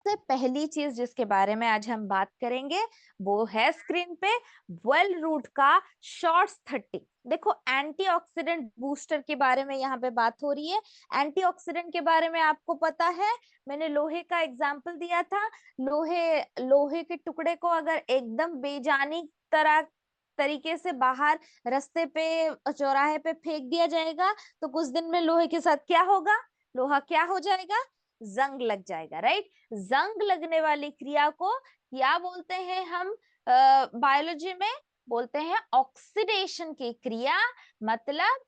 सबसे पहली चीज जिसके बारे में आज हम बात करेंगे वो है स्क्रीन पे वेल रूट का शॉर्ट्स 30। देखो, एंटीऑक्सीडेंट बूस्टर के बारे में यहाँ पे बात हो रही है। एंटीऑक्सीडेंट के बारे में आपको पता है, मैंने लोहे का एग्जाम्पल दिया था। लोहे लोहे के टुकड़े को अगर एकदम बेजानी तरह तरीके से बाहर रास्ते पे चौराहे पे फेंक दिया जाएगा तो कुछ दिन में लोहे के साथ क्या होगा? लोहा क्या हो जाएगा? जंग लग जाएगा, राइट। जंग लगने वाली क्रिया को क्या बोलते हैं हम बायोलॉजी में? बोलते हैं ऑक्सीडेशन की क्रिया। मतलब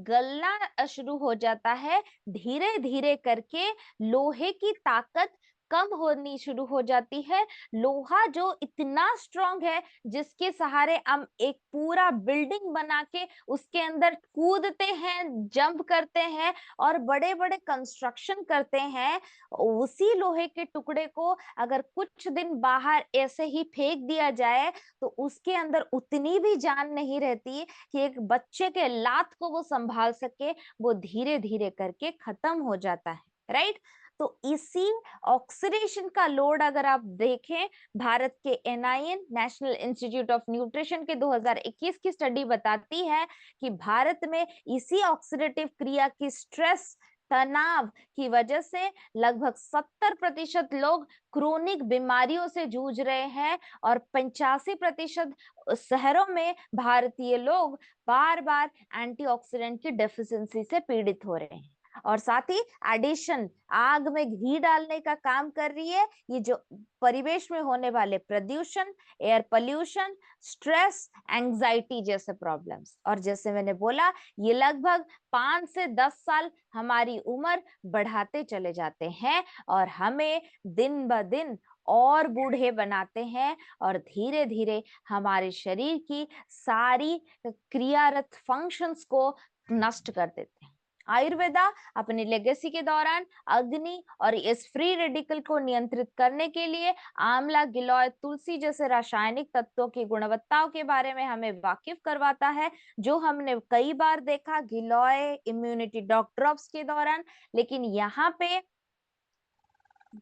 गलना शुरू हो जाता है, धीरे धीरे करके लोहे की ताकत कम होनी शुरू हो जाती है। लोहा जो इतना स्ट्रांग है, जिसके सहारे हम एक पूरा बिल्डिंग बना के उसके अंदर कूदते हैं, जंप करते हैं और बड़े बड़े कंस्ट्रक्शन करते हैं, उसी लोहे के टुकड़े को अगर कुछ दिन बाहर ऐसे ही फेंक दिया जाए तो उसके अंदर उतनी भी जान नहीं रहती कि एक बच्चे के लात को वो संभाल सके। वो धीरे धीरे करके खत्म हो जाता है, राइट। तो इसी ऑक्सीडेशन का लोड अगर आप देखें, भारत के NIN national institute of nutrition के 2021 की स्टडी बताती है कि भारत में इसी ऑक्सीडेटिव क्रिया की स्ट्रेस, तनाव की वजह से लगभग 70% लोग क्रोनिक बीमारियों से जूझ रहे हैं और 85% शहरों में भारतीय लोग बार बार एंटीऑक्सीडेंट की डेफिशिएंसी से पीड़ित हो रहे हैं। और साथ ही एडिशन आग में घी डालने का काम कर रही है ये जो परिवेश में होने वाले प्रदूषण, एयर पोल्यूशन, स्ट्रेस, एंजाइटी जैसे प्रॉब्लम्स। और जैसे मैंने बोला, ये लगभग 5 से 10 साल हमारी उम्र बढ़ाते चले जाते हैं और हमें दिन ब दिन और बूढ़े बनाते हैं और धीरे धीरे हमारे शरीर की सारी क्रियारत फंक्शंस को नष्ट कर देते हैं। आयुर्वेदा अपनी लेगेसी के दौरान अग्नि और इस फ्री रेडिकल को नियंत्रित करने के लिए आंवला, गिलोय, तुलसी जैसे रासायनिक तत्वों की गुणवत्ताओं के बारे में हमें वाकिफ करवाता है, जो हमने कई बार देखा गिलोय इम्यूनिटी ड्रॉप्स के दौरान। लेकिन यहाँ पे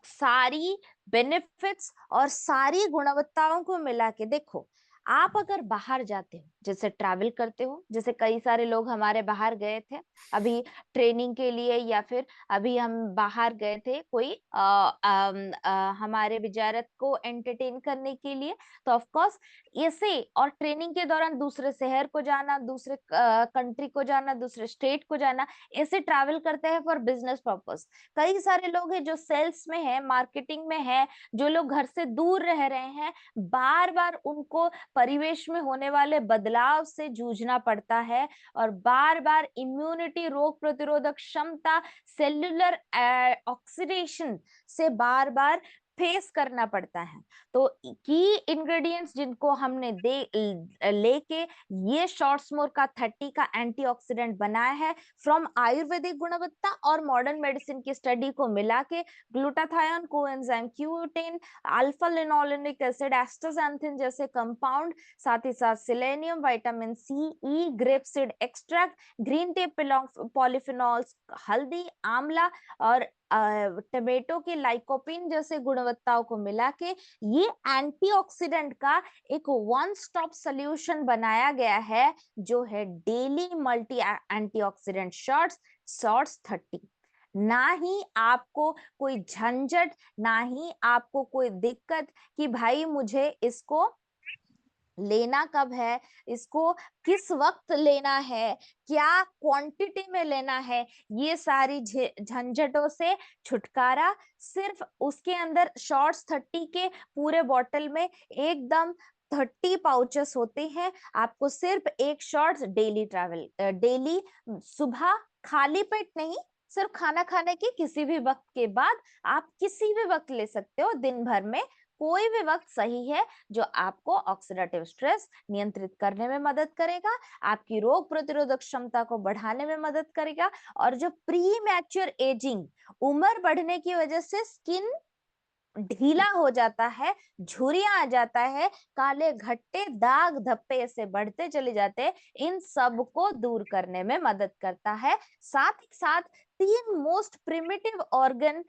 सारी बेनिफिट्स और सारी गुणवत्ताओं को मिला के देखो, आप अगर बाहर जाते हो, जैसे ट्रैवल करते हो, जैसे कई सारे लोग हमारे बाहर गए थे अभी ट्रेनिंग के लिए, या फिर अभी हम बाहर गए थे कोई हमारे विजारत को एंटरटेन करने के लिए। तो ऑफ कोर्स ऐसे और ट्रेनिंग के दौरान दूसरे शहर को जाना, दूसरे कंट्री को जाना, दूसरे स्टेट को जाना, ऐसे ट्रैवल करते हैं फॉर बिजनेस पर्पस। कई सारे लोग हैं जो सेल्स में है, मार्केटिंग में है, जो लोग घर से दूर रह रहे हैं, बार बार उनको परिवेश में होने वाले बदलाव से जूझना पड़ता है और बार बार इम्यूनिटी, रोग प्रतिरोधक क्षमता, सेल्युलर ऑक्सीडेशन से बार बार फेस करना पड़ता है। तो की इंग्रेडिएंट्स जिनको हमने दे लेके ये शॉर्ट्समोर का 30 का एंटीऑक्सीडेंट बनाया है, फ्रॉम आयुर्वेदिक गुणवत्ता और मॉडर्न मेडिसिन की स्टडी को मिला के, glutathione, coenzyme Q10, alpha linolenic acid, astaxanthin जैसे कंपाउंड, साथ ही साथ selenium, vitamin C, E, grape seed extract, green tea polyphenols, हल्दी, आंवला और टमेटो की लाइकोपिन जैसे गुणवत्ताओं को मिला के ये एंटीऑक्सीडेंट का एक वन स्टॉप सॉल्यूशन बनाया गया है, जो है डेली मल्टी एंटीऑक्सीडेंट शॉर्ट्स 30। ना ही आपको कोई झंझट, ना ही आपको कोई दिक्कत कि भाई मुझे इसको लेना कब है, इसको किस वक्त लेना है, क्या क्वांटिटी में लेना है। ये सारी झंझटों से छुटकारा सिर्फ उसके अंदर शॉर्ट्स 30 के पूरे बॉटल में एकदम 30 पाउचेस होते हैं। आपको सिर्फ एक शॉर्ट्स डेली सुबह खाली पेट नहीं, सिर्फ खाना खाने के किसी भी वक्त के बाद आप किसी भी वक्त ले सकते हो, दिन भर में कोई भी वक्त सही है, जो आपको ऑक्सीडेटिव स्ट्रेस नियंत्रित करने में मदद करेगा, आपकी रोग प्रतिरोधक क्षमता को बढ़ाने में मदद करेगा। और जो प्री मैच्योर एजिंग, उम्र बढ़ने की वजह से स्किन ढीला हो जाता है, झुर्रियां आ जाता है, काले घट्टे दाग धब्बे ऐसे बढ़ते चले जाते हैं, इन सब को दूर करने में मदद करता है। साथ ही साथ तीन मोस्ट प्रिमिटिव ऑर्गन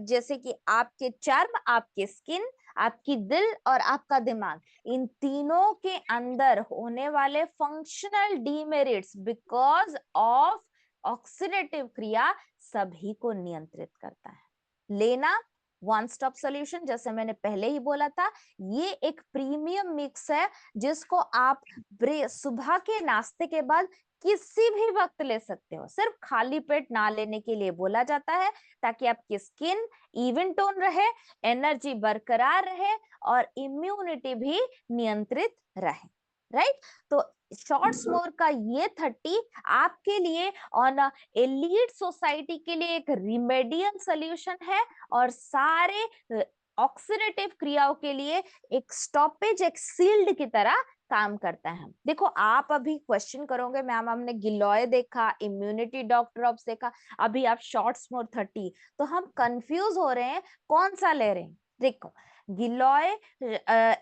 जैसे कि आपके चर्म, आपके स्किन, आपकी दिल और आपका दिमाग, इन तीनों के अंदर होने वाले functional demerits because of oxidative क्रिया सभी को नियंत्रित करता है। लेना वन स्टॉप सॉल्यूशन, जैसे मैंने पहले ही बोला था, ये एक प्रीमियम मिक्स है जिसको आप सुबह के नाश्ते के बाद किसी भी वक्त ले सकते हो। सिर्फ खाली पेट ना लेने के लिए बोला जाता है, ताकि आपकी स्किन इवन टोन रहे, एनर्जी बरकरार रहे और इम्यूनिटी भी नियंत्रित रहे। राइट? तो शॉर्ट स्मोर का ये 30 आपके लिए ऑन एलीट सोसाइटी के लिए एक रिमेडियल सोल्यूशन है, और सारे ऑक्सीडेटिव क्रियाओं के लिए एक स्टॉपेज, एक सील्ड की तरह काम करता है। देखो, आप अभी क्वेश्चन करोगे मैम हमने गिलोय देखा, इम्यूनिटी डॉक्टर ऑफ देखा, अभी आप शॉर्ट स्मोर 30, तो हम कंफ्यूज हो रहे हैं कौन सा ले रहे हैं। देखो, गिलोय,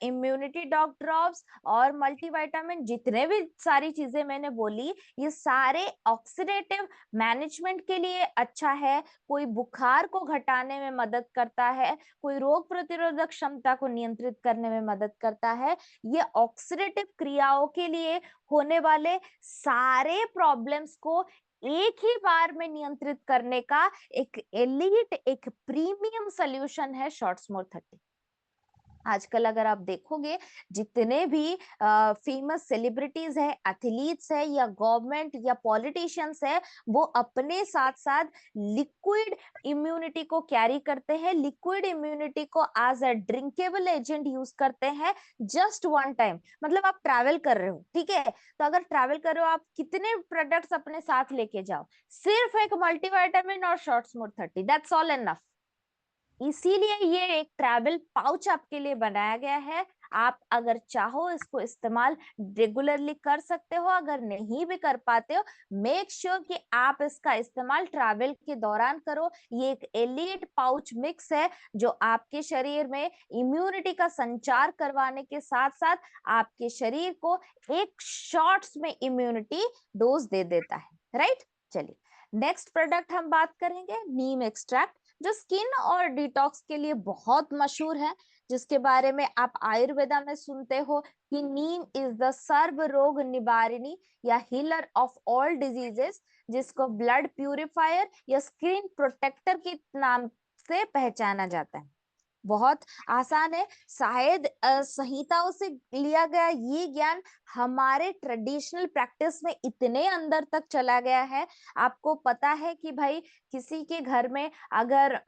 इम्यूनिटी डॉग ड्रॉप्स और मल्टीविटामिन, जितने भी सारी चीजें मैंने बोली, ये सारे ऑक्सीडेटिव मैनेजमेंट के लिए अच्छा है। कोई बुखार को घटाने में मदद करता है, कोई रोग प्रतिरोधक क्षमता को नियंत्रित करने में मदद करता है। ये ऑक्सीडेटिव क्रियाओं के लिए होने वाले सारे प्रॉब्लम्स को एक ही बार में नियंत्रित करने का एक एलीट, एक प्रीमियम सॉल्यूशन है शॉर्ट स्मोर 30। आजकल अगर आप देखोगे, जितने भी फेमस सेलिब्रिटीज है, एथलीट्स है, या गवर्नमेंट या पॉलिटिशियंस है, वो अपने साथ साथ लिक्विड इम्यूनिटी को कैरी करते हैं, लिक्विड इम्यूनिटी को as a drinkable agent use करते हैं जस्ट वन टाइम। मतलब आप ट्रैवल कर रहे हो, ठीक है, तो अगर ट्रैवल कर रहे हो, आप कितने प्रोडक्ट्स अपने साथ लेके जाओ, सिर्फ एक मल्टीविटामिन और शॉर्ट स्मोर 30, दैट्स ऑल एनफ। इसीलिए ये एक ट्रैवल पाउच आपके लिए बनाया गया है। आप अगर चाहो इसको इस्तेमाल रेगुलरली कर सकते हो, अगर नहीं भी कर पाते हो, मेक श्योर कि आप इसका इस्तेमाल ट्रैवल के दौरान करो। ये एक एलीट पाउच मिक्स है जो आपके शरीर में इम्यूनिटी का संचार करवाने के साथ साथ आपके शरीर को एक शॉट्स में इम्यूनिटी डोज दे देता है। राइट? चलिए, नेक्स्ट प्रोडक्ट हम बात करेंगे, नीम एक्सट्रैक्ट, जो स्किन और डिटॉक्स के लिए बहुत मशहूर है, जिसके बारे में आप आयुर्वेदा में सुनते हो कि नीम इज द सर्व रोग निवारिणी या हीलर ऑफ ऑल डिजीजेस, जिसको ब्लड प्यूरिफायर या स्किन प्रोटेक्टर के नाम से पहचाना जाता है। बहुत आसान है, शायद संहिताओं से लिया गया ये ज्ञान हमारे ट्रेडिशनल प्रैक्टिस में इतने अंदर तक चला गया है। आपको पता है कि भाई किसी के घर में अगर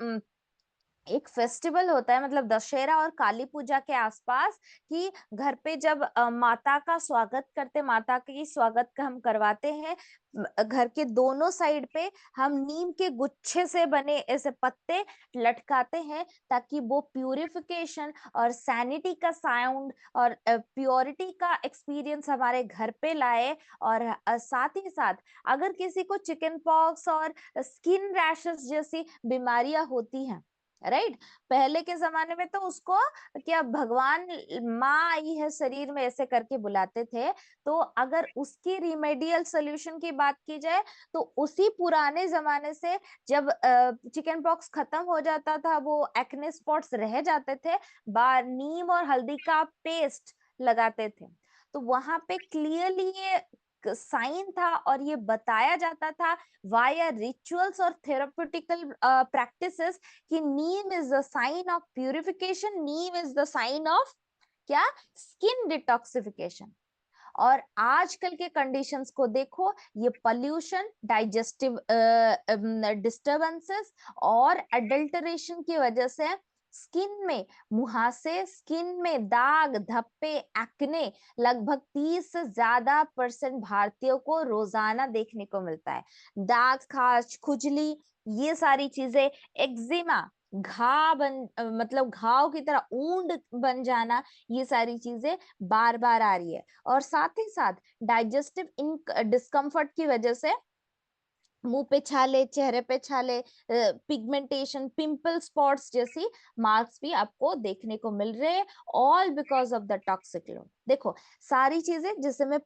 एक फेस्टिवल होता है, मतलब दशहरा और काली पूजा के आसपास, कि घर पे जब माता का स्वागत करते, माता की स्वागत का हम करवाते हैं, घर के दोनों साइड पे हम नीम के गुच्छे से बने ऐसे पत्ते लटकाते हैं, ताकि वो प्यूरिफिकेशन और सैनिटी का साउंड और प्योरिटी का एक्सपीरियंस हमारे घर पे लाए। और साथ ही साथ अगर किसी को चिकन पॉक्स और स्किन रैशेस जैसी बीमारियां होती हैं, राइट, पहले के जमाने में तो उसको क्या भगवान, माँ आई है शरीर में, ऐसे करके बुलाते थे। तो अगर उसकी रिमेडियल सोल्यूशन की बात की जाए, तो उसी पुराने जमाने से जब चिकन पॉक्स खत्म हो जाता था, वो एक्ने स्पॉट्स रह जाते थे, बार नीम और हल्दी का पेस्ट लगाते थे। तो वहां पे क्लियरली ये साइन था और ये बताया जाता था वाया रिचुअल्स और थेराप्यूटिकल प्रैक्टिसेस कि neem is the sign of purification, neem is the sign of क्या, स्किन डिटॉक्सिफिकेशन। और आजकल के कंडीशंस को देखो, ये पोल्यूशन, डाइजेस्टिव डिस्टरबेंसेस और अडल्टरेशन की वजह से स्किन में मुहासे, स्किन में दाग धब्बे, एक्ने लगभग 30 से ज्यादा % भारतीयों को रोजाना देखने को मिलता है। दाग, खाज, खुजली, ये सारी चीजें, एक्जिमा, मतलब घाव की तरह ऊंड बन जाना, ये सारी चीजें बार बार आ रही है। और साथ ही साथ डाइजेस्टिव डिस्कम्फर्ट की वजह से मुंह पे छाले, चेहरे पे छाले, पिगमेंटेशन, पिंपल स्पॉट्स जैसी मार्क्स भी आपको देखने को मिल रहे हैं, all because of the toxic load. देखो सारी चीजें, जैसे मैं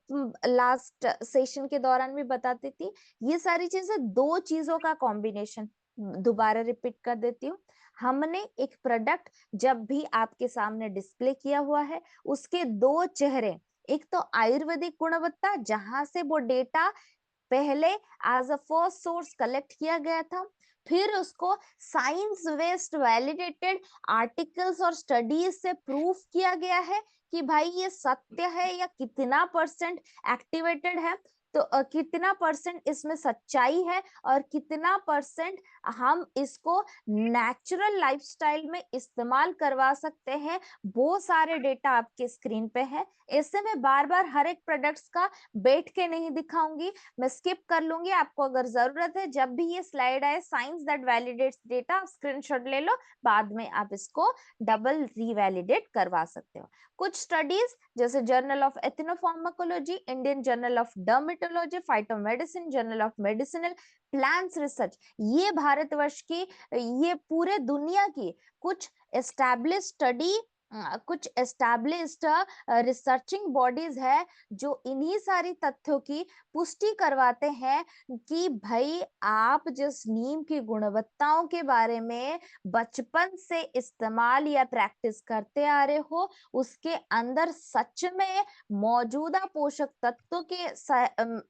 लास्ट सेशन के दौरान भी बताती थी, ये सारी चीजें दो चीजों का कॉम्बिनेशन। दोबारा रिपीट कर देती हूँ, हमने एक प्रोडक्ट जब भी आपके सामने डिस्प्ले किया हुआ है, उसके दो चेहरे, एक तो आयुर्वेदिक गुणवत्ता जहां से वो डेटा पहले as a first source collect किया गया था, फिर उसको साइंस बेस्ड वैलिडेटेड आर्टिकल्स और स्टडीज से प्रूफ किया गया है कि भाई ये सत्य है या कितना परसेंट एक्टिवेटेड है, तो कितना परसेंट इसमें सच्चाई है और कितना परसेंट हम इसको नेचुरल लाइफस्टाइल में इस्तेमाल करवा सकते हैं, वो सारे डेटा आपके स्क्रीन पे है। ऐसे में बार बार हर एक प्रोडक्ट्स का बैठ के नहीं दिखाऊंगी, मैं स्किप कर लूंगी। आपको अगर जरूरत है, जब भी ये स्लाइड आए साइंस दैट वैलिडेट्स डेटा, आप स्क्रीनशॉट ले लो, बाद में आप इसको डबल रीवैलिडेट करवा सकते हो। कुछ स्टडीज जैसे journal of ethnopharmacology, Indian journal of dermatology, phytomedicine, journal of medicinal plants research, ये भारतवर्ष की, ये पूरे दुनिया की कुछ एस्टैब्लिश स्टडी, कुछ एस्टैब्लिश्ड रिसर्चिंग बॉडीज है जो इन्हीं सारी तथ्यों की पुष्टि करवाते हैं कि भाई आप जिस नीम की गुणवत्ताओं के बारे में बचपन से इस्तेमाल या प्रैक्टिस करते आ रहे हो, उसके अंदर सच में मौजूदा पोषक तत्वों के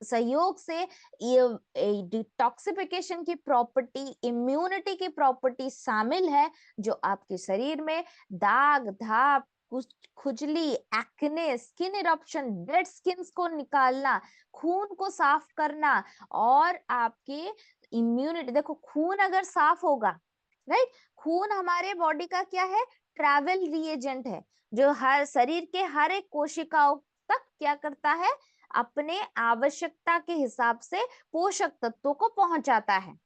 सहयोग से ये डिटॉक्सिफिकेशन की प्रॉपर्टी, इम्यूनिटी की प्रॉपर्टी शामिल है, जो आपके शरीर में दाग धाप, कुछ खुजली, acne, skin eruption, dead skin को निकालना, खून को साफ करना, और आपके इम्यूनिटी, देखो खून अगर साफ होगा, राइट, खून हमारे बॉडी का क्या है, ट्रैवल रिएजेंट है, जो हर शरीर के हर एक कोशिकाओं तक क्या करता है, अपने आवश्यकता के हिसाब से पोषक तत्वों को पहुंचाता है।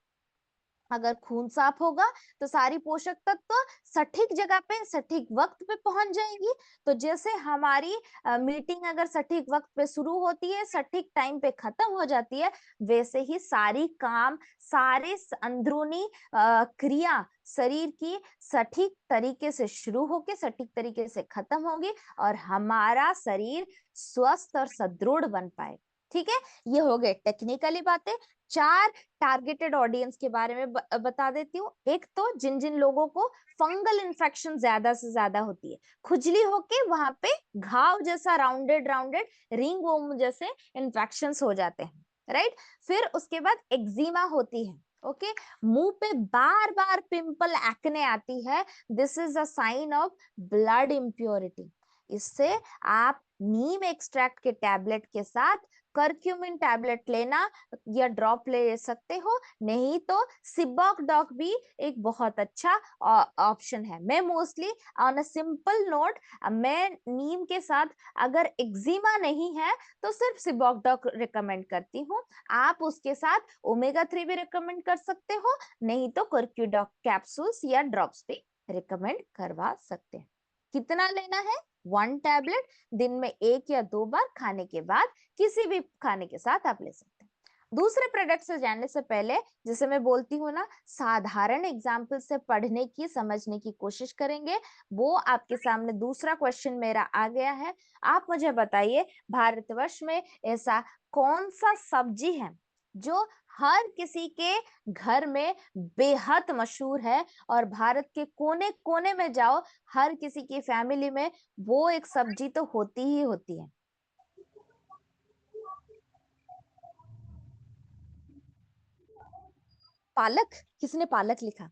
अगर खून साफ होगा तो सारी पोषक तत्व सटीक जगह पे सटीक वक्त पे पहुंच जाएंगी। तो जैसे हमारी मीटिंग अगर सटीक वक्त पे शुरू होती है, सटीक टाइम पे खत्म हो जाती है, वैसे ही सारी काम, सारे अंदरूनी क्रिया शरीर की सटीक तरीके से शुरू होके सटीक तरीके से खत्म होगी, और हमारा शरीर स्वस्थ और सुदृढ़ बन पाए। ठीक है, ये हो गए टेक्निकली बातें। चार टारगेटेड ऑडियंस के बारे में बता देती हूँ। एक तो जिन जिन लोगों को फंगल इन्फेक्शन ज्यादा से ज्यादा होती है, खुजली होके वहां पे घाव जैसा राउंडेड राउंडेड रिंग वोम जैसे इन्फेक्शन हो जाते हैं, राइट। फिर उसके बाद एक्जिमा होती है, ओके, मुंह पे बार बार पिंपल एक्ने आती है, this is a sign of blood impurity. इससे आप नीम एक्सट्रैक्ट के टैबलेट के साथ करक्यूमिन टैबलेट लेना या ड्रॉप ले सकते हो, नहीं तो सिबॉक डॉक भी एक बहुत अच्छा ऑप्शन है। मैं mostly on a simple note, मैं नीम के साथ अगर एक्जिमा नहीं है तो सिर्फ सिबॉक डॉक रिकमेंड करती हूँ। आप उसके साथ ओमेगा 3 भी रिकमेंड कर सकते हो, नहीं तो कर्क्यूडॉक कैप्सूल्स या ड्रॉप्स भी रिकमेंड करवा सकते हैं। कितना लेना है, 1 टैबलेट दिन में 1 या 2 बार खाने के बाद, किसी भी खाने के साथ आप ले सकते हैं। दूसरे प्रोडक्ट से जानने से पहले, जैसे मैं बोलती हूँ ना, साधारण एग्जाम्पल से पढ़ने की समझने की कोशिश करेंगे। वो आपके सामने दूसरा क्वेश्चन मेरा आ गया है। आप मुझे बताइए, भारतवर्ष में ऐसा कौन सा सब्जी है जो हर किसी के घर में बेहद मशहूर है, और भारत के कोने कोने में जाओ, हर किसी की फैमिली में वो एक सब्जी तो होती ही होती है। पालक, किसने पालक लिखा?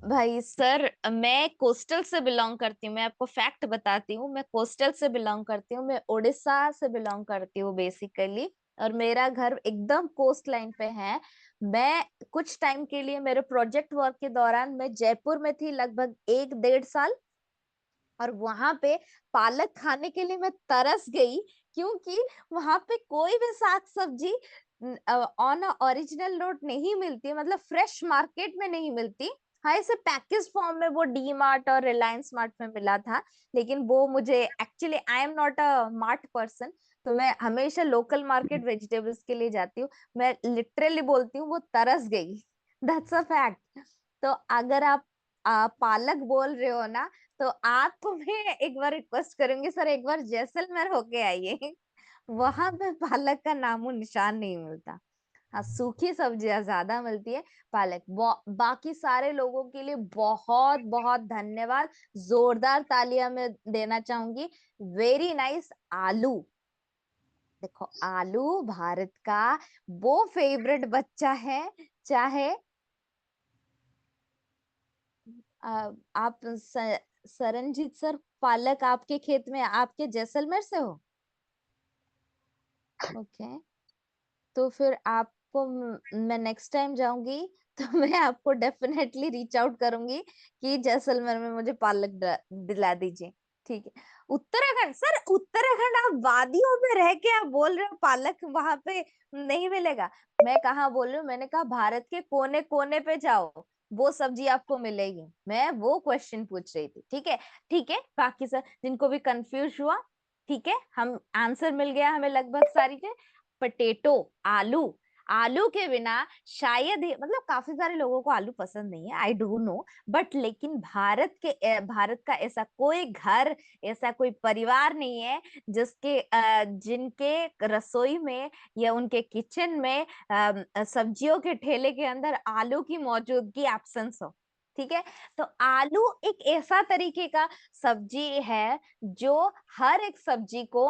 भाई सर, मैं कोस्टल से बिलोंग करती हूँ, मैं आपको फैक्ट बताती हूँ, मैं कोस्टल से बिलोंग करती हूँ, मैं उड़ीसा से बिलोंग करती हूँ बेसिकली, और मेरा घर एकदम कोस्ट लाइन पे है। मैं कुछ टाइम के लिए मेरे प्रोजेक्ट वर्क के दौरान मैं जयपुर में थी लगभग 1 डेढ़ साल, और वहां पे पालक खाने के लिए मैं तरस गई, क्योंकि वहां पे कोई भी साग सब्जी ऑन ओरिजिनल नोट नहीं मिलती, मतलब फ्रेश मार्केट में नहीं मिलती। हाँ, इसे पैकेज फॉर्म में वो डी मार्ट और रिलायंस मार्ट में मिला था, लेकिन वो मुझे actually, I am not a mart person, तो मैं हमेशा लोकल मार्केट वेजिटेबल्स के लिए जाती हूँ। मैं लिटरली बोलती हूँ वो तरस गई। That's a fact. तो अगर आप पालक बोल रहे हो ना, तो आपको मैं एक बार रिक्वेस्ट करूंगी, सर एक बार जैसलमेर होके आइए। वहां पे पालक का नामो निशान नहीं मिलता। हाँ, सूखी सब्जियां ज्यादा मिलती है। पालक बाकी सारे लोगों के लिए बहुत बहुत धन्यवाद। जोरदार तालियां मैं देना चाहूंगी। Very nice. आलू, देखो आलू भारत का वो फेवरेट बच्चा है। चाहे आप सरनजीत सर, पालक आपके खेत में, आपके जैसलमेर से हो? ओके। तो फिर आपको मैं नेक्स्ट टाइम जाऊंगी तो मैं आपको डेफिनेटली रीच आउट करूंगी कि जैसलमेर में मुझे पालक दिला दीजिए। ठीक है। उत्तराखंड, सर उत्तराखंड आप वादियों में रह के आप बोल रहे हो पालक वहां पे नहीं मिलेगा? मैं कहाँ बोल रही हूँ, मैंने कहा भारत के कोने कोने पे जाओ, वो सब्जी आपको मिलेगी। मैं वो क्वेश्चन पूछ रही थी। ठीक है। ठीक है, बाकी सर जिनको भी कंफ्यूज हुआ, ठीक है, हम आंसर मिल गया हमें लगभग सारी के। पटेटो, आलू। आलू के बिना शायद ही, मतलब काफी सारे लोगों को आलू पसंद नहीं है, आई डू नो, बट लेकिन भारत का ऐसा कोई घर, ऐसा कोई परिवार नहीं है जिसके जिनके रसोई में या उनके किचन में सब्जियों के ठेले के अंदर आलू की मौजूदगी एब्सेंस हो। ठीक है। तो आलू एक ऐसा तरीके का सब्जी है जो हर एक सब्जी को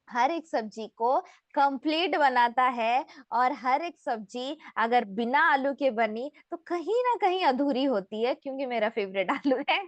हर एक सब्जी को कंप्लीट बनाता है। और हर एक सब्जी अगर बिना आलू के बनी तो कहीं ना कहीं अधूरी होती है, क्योंकि मेरा फेवरेट आलू है।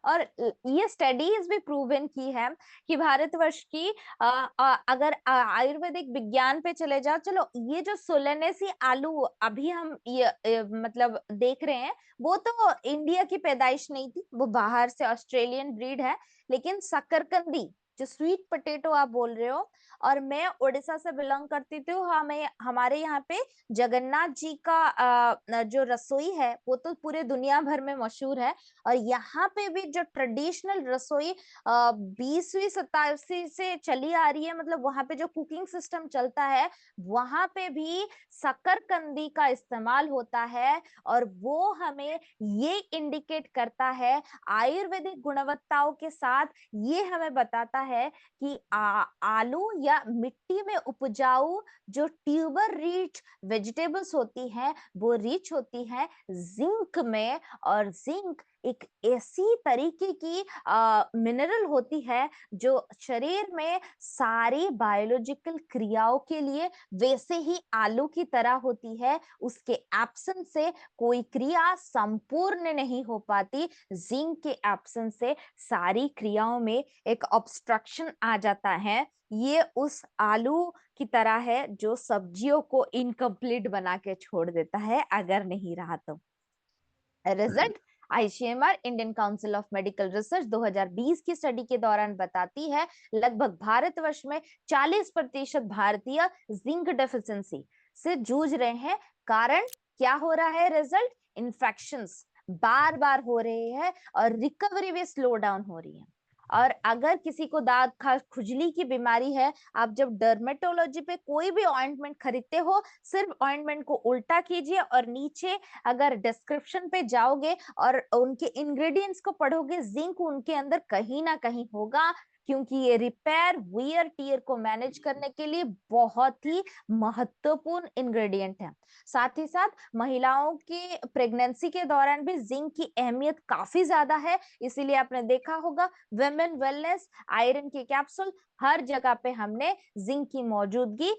और ये स्टडीज भी प्रूवन की है कि भारतवर्ष की अगर आयुर्वेदिक विज्ञान पे चले जाओ, चलो ये जो सोलेनेसी आलू अभी हम ये मतलब देख रहे हैं, वो तो इंडिया की पैदाइश नहीं थी, वो बाहर से ऑस्ट्रेलियन ब्रीड है। लेकिन शकरकंदी, जो स्वीट पोटैटो आप बोल रहे हो, और मैं उड़ीसा से बिलोंग करती थी, हमें हमारे यहाँ पे जगन्नाथ जी का जो रसोई है वो तो पूरे दुनिया भर में मशहूर है। और यहाँ पे भी जो ट्रेडिशनल रसोई 20वीं शताब्दी से चली आ रही है, मतलब वहां पे जो कुकिंग सिस्टम चलता है, वहां पे भी शकरकंदी का इस्तेमाल होता है। और वो हमें ये इंडिकेट करता है, आयुर्वेदिक गुणवत्ताओं के साथ ये हमें बताता है कि आलू या मिट्टी में उपजाऊ जो ट्यूबर रिच वेजिटेबल्स होती हैं, वो रिच होती हैं जिंक में। और जिंक एक ऐसी तरीके की मिनरल होती है जो शरीर में सारी बायोलॉजिकल क्रियाओं के लिए वैसे ही आलू की तरह होती है। उसके एब्सेंस से कोई क्रिया संपूर्ण नहीं हो पाती। जिंक के एब्सेंस से सारी क्रियाओं में एक ऑब्स्ट्रक्शन आ जाता है। ये उस आलू की तरह है जो सब्जियों को इनकम्प्लीट बना के छोड़ देता है अगर नहीं रहा तो। Result, ICMR Indian council of medical research 2020 की स्टडी के दौरान बताती है लगभग भारतवर्ष में 40% भारतीय जिंक डेफिशिएंसी से जूझ रहे हैं। कारण क्या हो रहा है? रिजल्ट, इन्फेक्शंस बार बार हो रहे हैं और रिकवरी भी स्लो डाउन हो रही है। और अगर किसी को दांत खुजली की बीमारी है, आप जब डर्मेटोलॉजी पे कोई भी ऑइंटमेंट खरीदते हो, सिर्फ ऑइंटमेंट को उल्टा कीजिए और नीचे अगर डिस्क्रिप्शन पे जाओगे और उनके इंग्रेडिएंट्स को पढ़ोगे, जिंक उनके अंदर कहीं ना कहीं होगा, क्योंकि ये रिपेयर वियर टीयर को मैनेज करने के लिए बहुत ही महत्वपूर्ण इंग्रेडिएंट है। साथ ही साथ महिलाओं की प्रेगनेंसी के दौरान भी जिंक की अहमियत काफी ज्यादा है। इसीलिए आपने देखा होगा वेमेन वेलनेस आयरन के कैप्सूल हर जगह पे हमने जिंक की मौजूदगी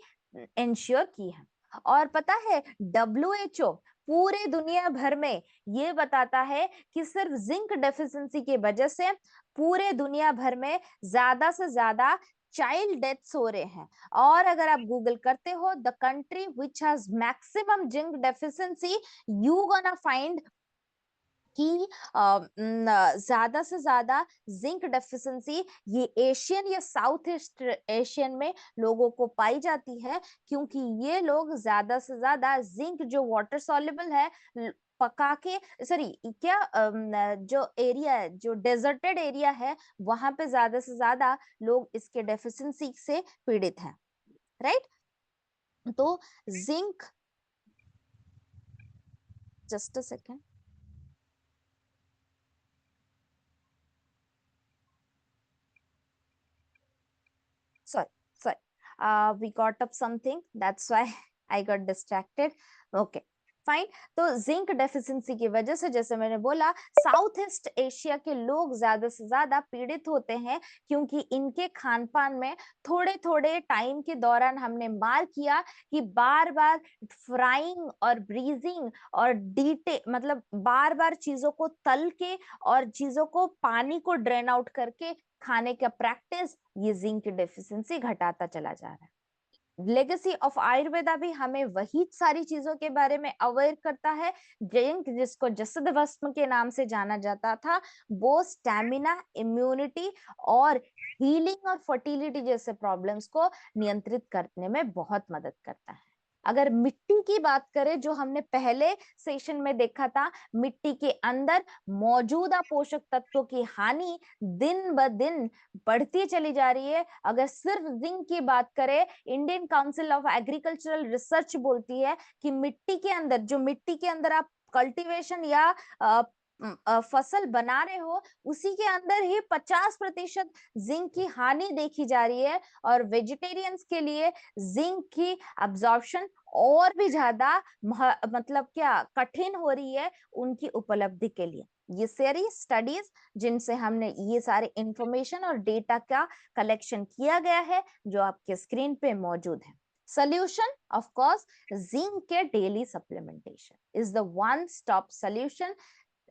इंश्योर की है। और पता है, WHO पूरे दुनिया भर में ये बताता है कि सिर्फ जिंक डेफिशिएंसी की वजह से पूरे दुनिया भर में ज्यादा से ज्यादा चाइल्ड डेथ्स हो रहे हैं। और अगर आप गूगल करते हो the country which has maximum zinc deficiency, you gonna find कि ज्यादा से ज्यादा जिंक डेफिशिएंसी ये एशियन या साउथ ईस्ट एशियन में लोगों को पाई जाती है। क्योंकि ये लोग ज्यादा से ज्यादा जिंक जो वाटर सॉल्युबल है पका के, सॉरी क्या जो एरिया है, जो डेजर्टेड एरिया है, वहां पे ज्यादा से ज्यादा लोग इसके डेफिशिएंसी से पीड़ित हैं, राइट। तो zinc, just a second, sorry, sorry, we got up something, that's why I got distracted. Okay, fine. तो जिंक डेफिशिएंसी की वजह से, जैसे मैंने बोला, साउथ ईस्ट एशिया के लोग ज्यादा से ज्यादा पीड़ित होते हैं, क्योंकि इनके खान पान में थोड़े थोड़े टाइम के दौरान हमने मार्क किया कि बार बार फ्राइंग और ब्रीजिंग और डीटे, मतलब बार बार चीजों को तल के और चीजों को पानी को ड्रेन आउट करके खाने का प्रैक्टिस, ये जिंक की डेफिशिएंसी घटाता चला जा रहा है। लेगेसी ऑफ आयुर्वेदा भी हमें वही सारी चीजों के बारे में अवेयर करता है। जिंक, जिसको जसद भस्म के नाम से जाना जाता था, वो स्टैमिना, इम्यूनिटी और हीलिंग और फर्टिलिटी जैसे प्रॉब्लम्स को नियंत्रित करने में बहुत मदद करता है। अगर मिट्टी की बात करें, जो हमने पहले सेशन में देखा था, मिट्टी के अंदर मौजूदा पोषक तत्वों की हानि दिन ब दिन बढ़ती चली जा रही है। अगर सिर्फ जिंक की बात करें, Indian council of agricultural research बोलती है कि मिट्टी के अंदर, जो मिट्टी के अंदर आप कल्टीवेशन या फसल बना रहे हो, उसी के अंदर ही 50% जिंक की हानि देखी जा रही है। और वेजिटेरियंस के लिए जिंक की अब्जॉर्प्शन और भी ज्यादा मतलब क्या कठिन हो रही है उनकी उपलब्धि के लिए। ये सारी स्टडीज जिनसे हमने ये सारे इंफॉर्मेशन और डेटा का कलेक्शन किया गया है, जो आपके स्क्रीन पे मौजूद है। Solution, of course, zinc के daily supplementation is the one stop solution,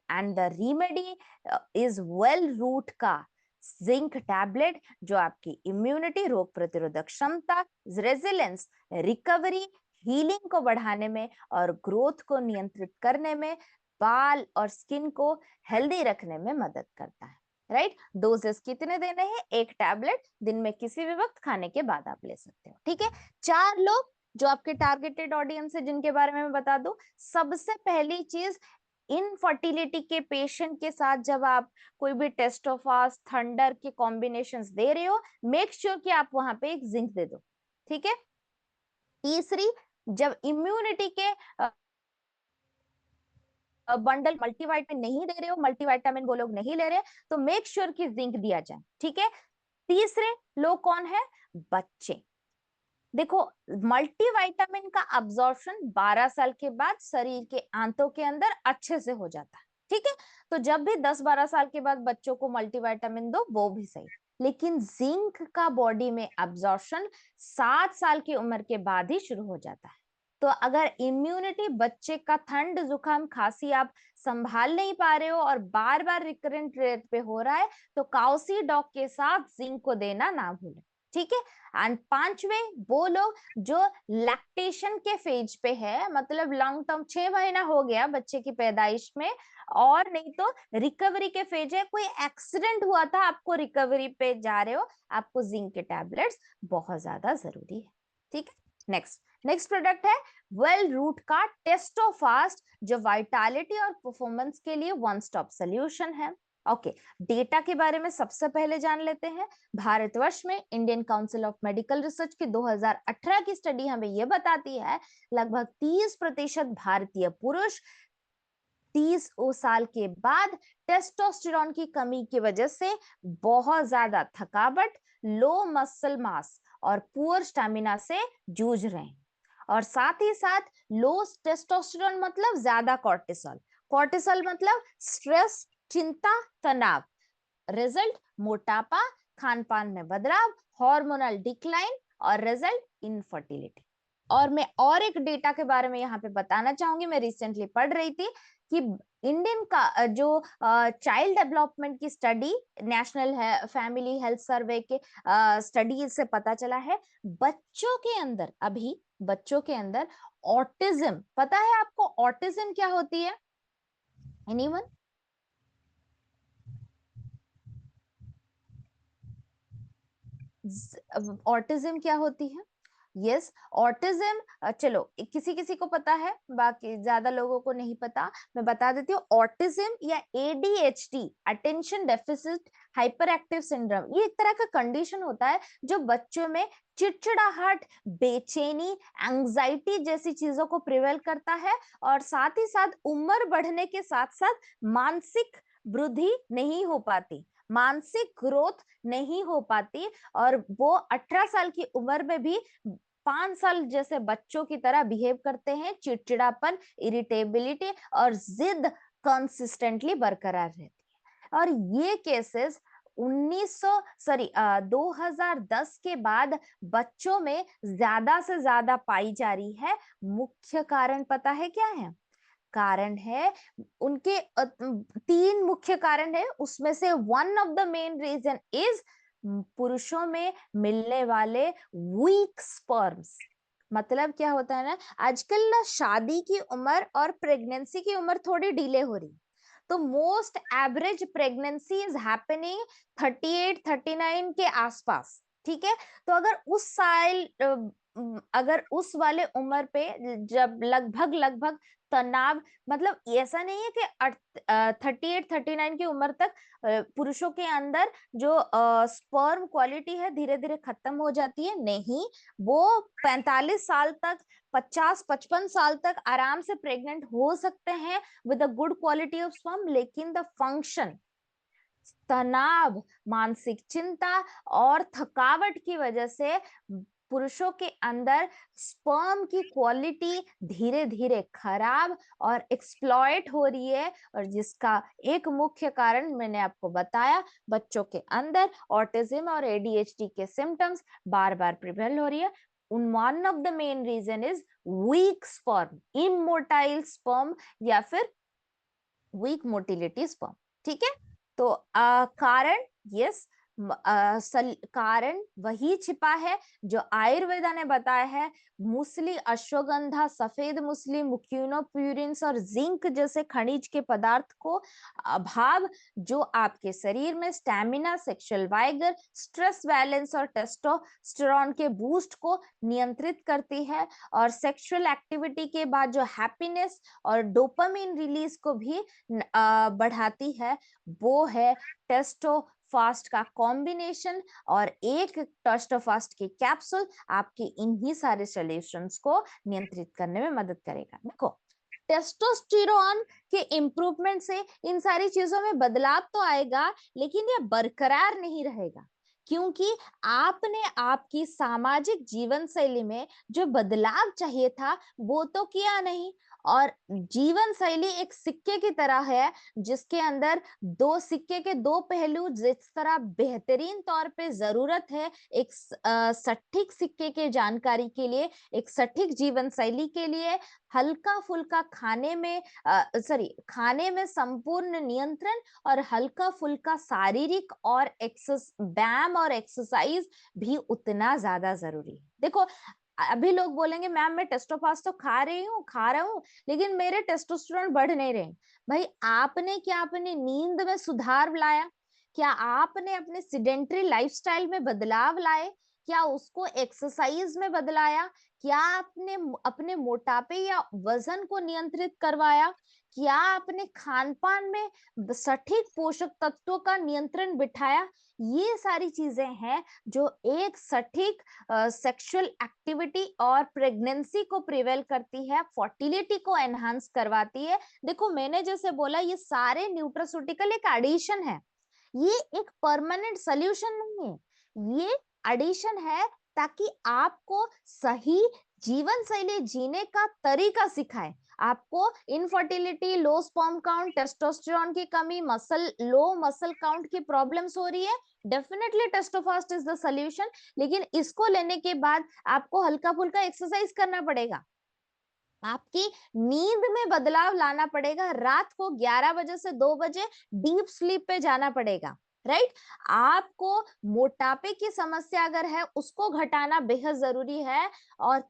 and the remedy is well root का जिंक टैबलेट, जो आपकी इम्यूनिटी, रोग प्रतिरोधक क्षमता, रेजिलेंस, रिकवरी, हीलिंग को बढ़ाने में और ग्रोथ को नियंत्रित करने में, बाल और स्किन को हेल्दी रखने में मदद करता है, राइट। डोजेस कितने देने हैं? एक टैबलेट दिन में किसी भी वक्त खाने के बाद आप ले सकते हो, ठीक है। 4 लोग जो आपके टारगेटेड ऑडियंस है, जिनके बारे में मैं बता दूं। सबसे पहली चीज, इनफर्टिलिटी के पेशेंट के साथ जब आप कोई भी टेस्टोफास, थंडर के कॉम्बिनेशंस दे रहे हो, मेक श्योर कि आप वहां पे एक जिंक दे दो, ठीक है। तीसरी, जब इम्यूनिटी के बंडल मल्टीवाइटामिन नहीं दे रहे हो, मल्टीवाइटामिन वो लोग नहीं ले रहे, तो मेक श्योर कि जिंक दिया जाए, ठीक है। तीसरे लोग कौन है? बच्चे। देखो, मल्टीविटामिन का अब्जॉर्प्शन 12 साल के बाद शरीर के आंतों के अंदर अच्छे से हो जाता है, ठीक है। तो जब भी 10-12 साल के बाद बच्चों को मल्टीविटामिन दो, वो भी सही। लेकिन जिंक का बॉडी में अब्जॉर्प्शन 7 साल की उम्र के बाद ही शुरू हो जाता है। तो अगर इम्यूनिटी, बच्चे का ठंड, जुकाम, खांसी आप संभाल नहीं पा रहे हो और बार बार रिकरेंट रेट पे हो रहा है, तो काउसी डॉग के साथ जिंक को देना ना भूलें, ठीक है। एंड पांचवे, वो लोग जो लैक्टेशन के फेज पे है, मतलब लॉन्ग टर्म 6 महीना हो गया बच्चे की पैदाइश में, और नहीं तो रिकवरी के फेज है, कोई एक्सीडेंट हुआ था, आपको रिकवरी पे जा रहे हो, आपको जिंक के टैबलेट्स बहुत ज्यादा जरूरी है, ठीक है। नेक्स्ट नेक्स्ट प्रोडक्ट है वेल रूट का टेस्टोफास्ट, जो वाइटालिटी और परफॉर्मेंस के लिए वन स्टॉप सोल्यूशन है। ओके, डेटा के बारे में सबसे पहले जान लेते हैं। भारतवर्ष में Indian council of medical research की 2018 की स्टडी हमें यह बताती है, लगभग 30% भारतीय पुरुष 30 साल के बाद टेस्टोस्टेरोन की कमी की वजह से बहुत ज्यादा थकावट, लो मसल मास और पुअर स्टैमिना से जूझ रहे हैं। और साथ ही साथ लो टेस्टोस्टेरोन मतलब ज्यादा कॉर्टिसोल, कॉर्टिसोल मतलब स्ट्रेस, चिंता, तनाव, रिजल्ट मोटापा, खान पान में बदलाव, हार्मोनल डिक्लाइन और रिजल्ट इनफर्टिलिटी। और मैं और एक डेटा के बारे में यहाँ पे बताना चाहूंगी, मैं रिसेंटली पढ़ रही थी कि इंडियन का जो चाइल्ड डेवलपमेंट की स्टडी, नेशनल है फैमिली हेल्थ सर्वे के स्टडी से पता चला है, बच्चों के अंदर, अभी बच्चों के अंदर ऑटिज्म, पता है आपको ऑटिज्म क्या होती है? एनीवन? ऑटिज्म क्या होती है? यस, ऑटिज्म, चलो किसी किसी को पता है, बाकी ज्यादा लोगों को नहीं पता, मैं बता देती हूँ। ऑटिज्म या ADHD, attention deficit hyper active syndrome, ये एक तरह का कंडीशन होता है जो बच्चों में चिड़चिड़ाहट, बेचैनी, एंजाइटी जैसी चीजों को प्रिवेल करता है, और साथ ही साथ उम्र बढ़ने के साथ साथ मानसिक वृद्धि नहीं हो पाती, मानसिक ग्रोथ नहीं हो पाती, और वो 18 साल की उम्र में भी 5 साल जैसे बच्चों की तरह बिहेव करते हैं, चिड़चिड़ापन, इरिटेबिलिटी और जिद कंसिस्टेंटली बरकरार रहती है। और ये केसेस 2010 के बाद बच्चों में ज्यादा से ज्यादा पाई जा रही है। मुख्य कारण पता है क्या है? कारण है उनके 3 मुख्य कारण है, उसमें से one of the main reason is पुरुषों में मिलने वाले वीक स्पर्म्स। मतलब क्या होता है ना, आजकल ना शादी की उम्र और प्रेगनेंसी की उम्र थोड़ी डिले हो रही, तो most average pregnancy is happening 38-39 के आसपास, ठीक है। तो अगर उस वाले उम्र पे जब लगभग लगभग तनाव, मतलब ऐसा नहीं है कि 38-39 की उम्र तक पुरुषों के अंदर जो स्पर्म क्वालिटी है धीरे धीरे खत्म हो जाती है, नहीं, वो 45 साल तक, 50-55 साल तक आराम से प्रेग्नेंट हो सकते हैं with a good quality of sperm, लेकिन द फंक्शन, तनाव, मानसिक चिंता और थकावट की वजह से पुरुषों के अंदर स्पर्म की क्वालिटी धीरे धीरे खराब और एक्सप्लॉइट हो रही है, और जिसका एक मुख्य कारण मैंने आपको बताया, बच्चों के अंदर ऑटिज्म और एडीएचडी के सिम्टम्स बार बार प्रिवेल हो रही है। One of the main reason is weak sperm, immotile sperm, या फिर वीक मोटिलिटी स्पर्म, ठीक है। तो कारण, यस, कारण वही छिपा है जो आयुर्वेदा ने बताया है। मूसली, अश्वगंधा, सफेद मूसली, मुक्यूनोप्यूरिन्स और जिंक जैसे खनिज के पदार्थ को अभाव, जो आपके शरीर में stamina, sexual vigour, stress balance और टेस्टोस्टेरोन के बूस्ट को नियंत्रित करती है, और सेक्सुअल एक्टिविटी के बाद जो हैप्पीनेस और डोपामिन रिलीज को भी बढ़ाती है, वो है टेस्टोफास्ट का कॉम्बिनेशन, और एक टेस्टोफास्ट की कैप्सूल आपके इन्हीं सारे सॉल्यूशंस को नियंत्रित करने में मदद करेगा। देखो, टेस्टोस्टेरोन के इम्प्रूवमेंट से इन सारी चीजों में बदलाव तो आएगा, लेकिन ये बरकरार नहीं रहेगा, क्योंकि आपने आपकी सामाजिक जीवन शैली में जो बदलाव चाहिए था वो तो किया नहीं। और जीवन शैली एक सिक्के की तरह है, जिसके अंदर दो सिक्के के दो पहलू, जिस तरह बेहतरीन तौर पे जरूरत है एक सटीक सिक्के के जानकारी के लिए, एक सटीक जीवन शैली के लिए, हल्का फुल्का खाने में संपूर्ण नियंत्रण, और हल्का फुल्का शारीरिक और व्यायाम और एक्सरसाइज भी उतना ज्यादा जरूरी है। देखो, अभी लोग बोलेंगे मैम मैं टेस्टोफास्ट तो खा रहा हूँ, लेकिन मेरे टेस्टोस्टेरोन बढ़ नहीं रहे। भाई, आपने क्या अपनी नींद में सुधार लाया? क्या आपने अपने सिडेंटरी लाइफस्टाइल में बदलाव लाए? क्या उसको एक्सरसाइज में बदलाया? क्या आपने अपने मोटापे या वजन को नियंत्रित करवाया? क्या आपने खान पान में सटीक पोषक तत्वों का नियंत्रण बिठाया? ये सारी चीजें हैं जो एक सटीक सेक्सुअल एक्टिविटी और प्रेगनेंसी को प्रिवेल करती है, फर्टिलिटी को एनहांस करवाती है। देखो, मैंने जैसे बोला, ये सारे न्यूट्रास्यूटिकल एक एडिशन है, ये एक परमानेंट सोल्यूशन नहीं है, ये एडिशन है ताकि आपको सही जीवन शैली जीने का तरीका सिखाए। आपको infertility, low sperm count, testosterone की कमी, लो मसल काउंट की प्रॉब्लम्स हो रही है, डेफिनेटली टेस्टोफास्ट इज द सोल्यूशन। लेकिन इसको लेने के बाद आपको हल्का फुल्का एक्सरसाइज करना पड़ेगा, आपकी नींद में बदलाव लाना पड़ेगा, रात को 11 बजे से 2 बजे डीप स्लीप पे जाना पड़ेगा, राइट। आपको मोटापे की समस्या अगर है उसको घटाना बेहद जरूरी है, और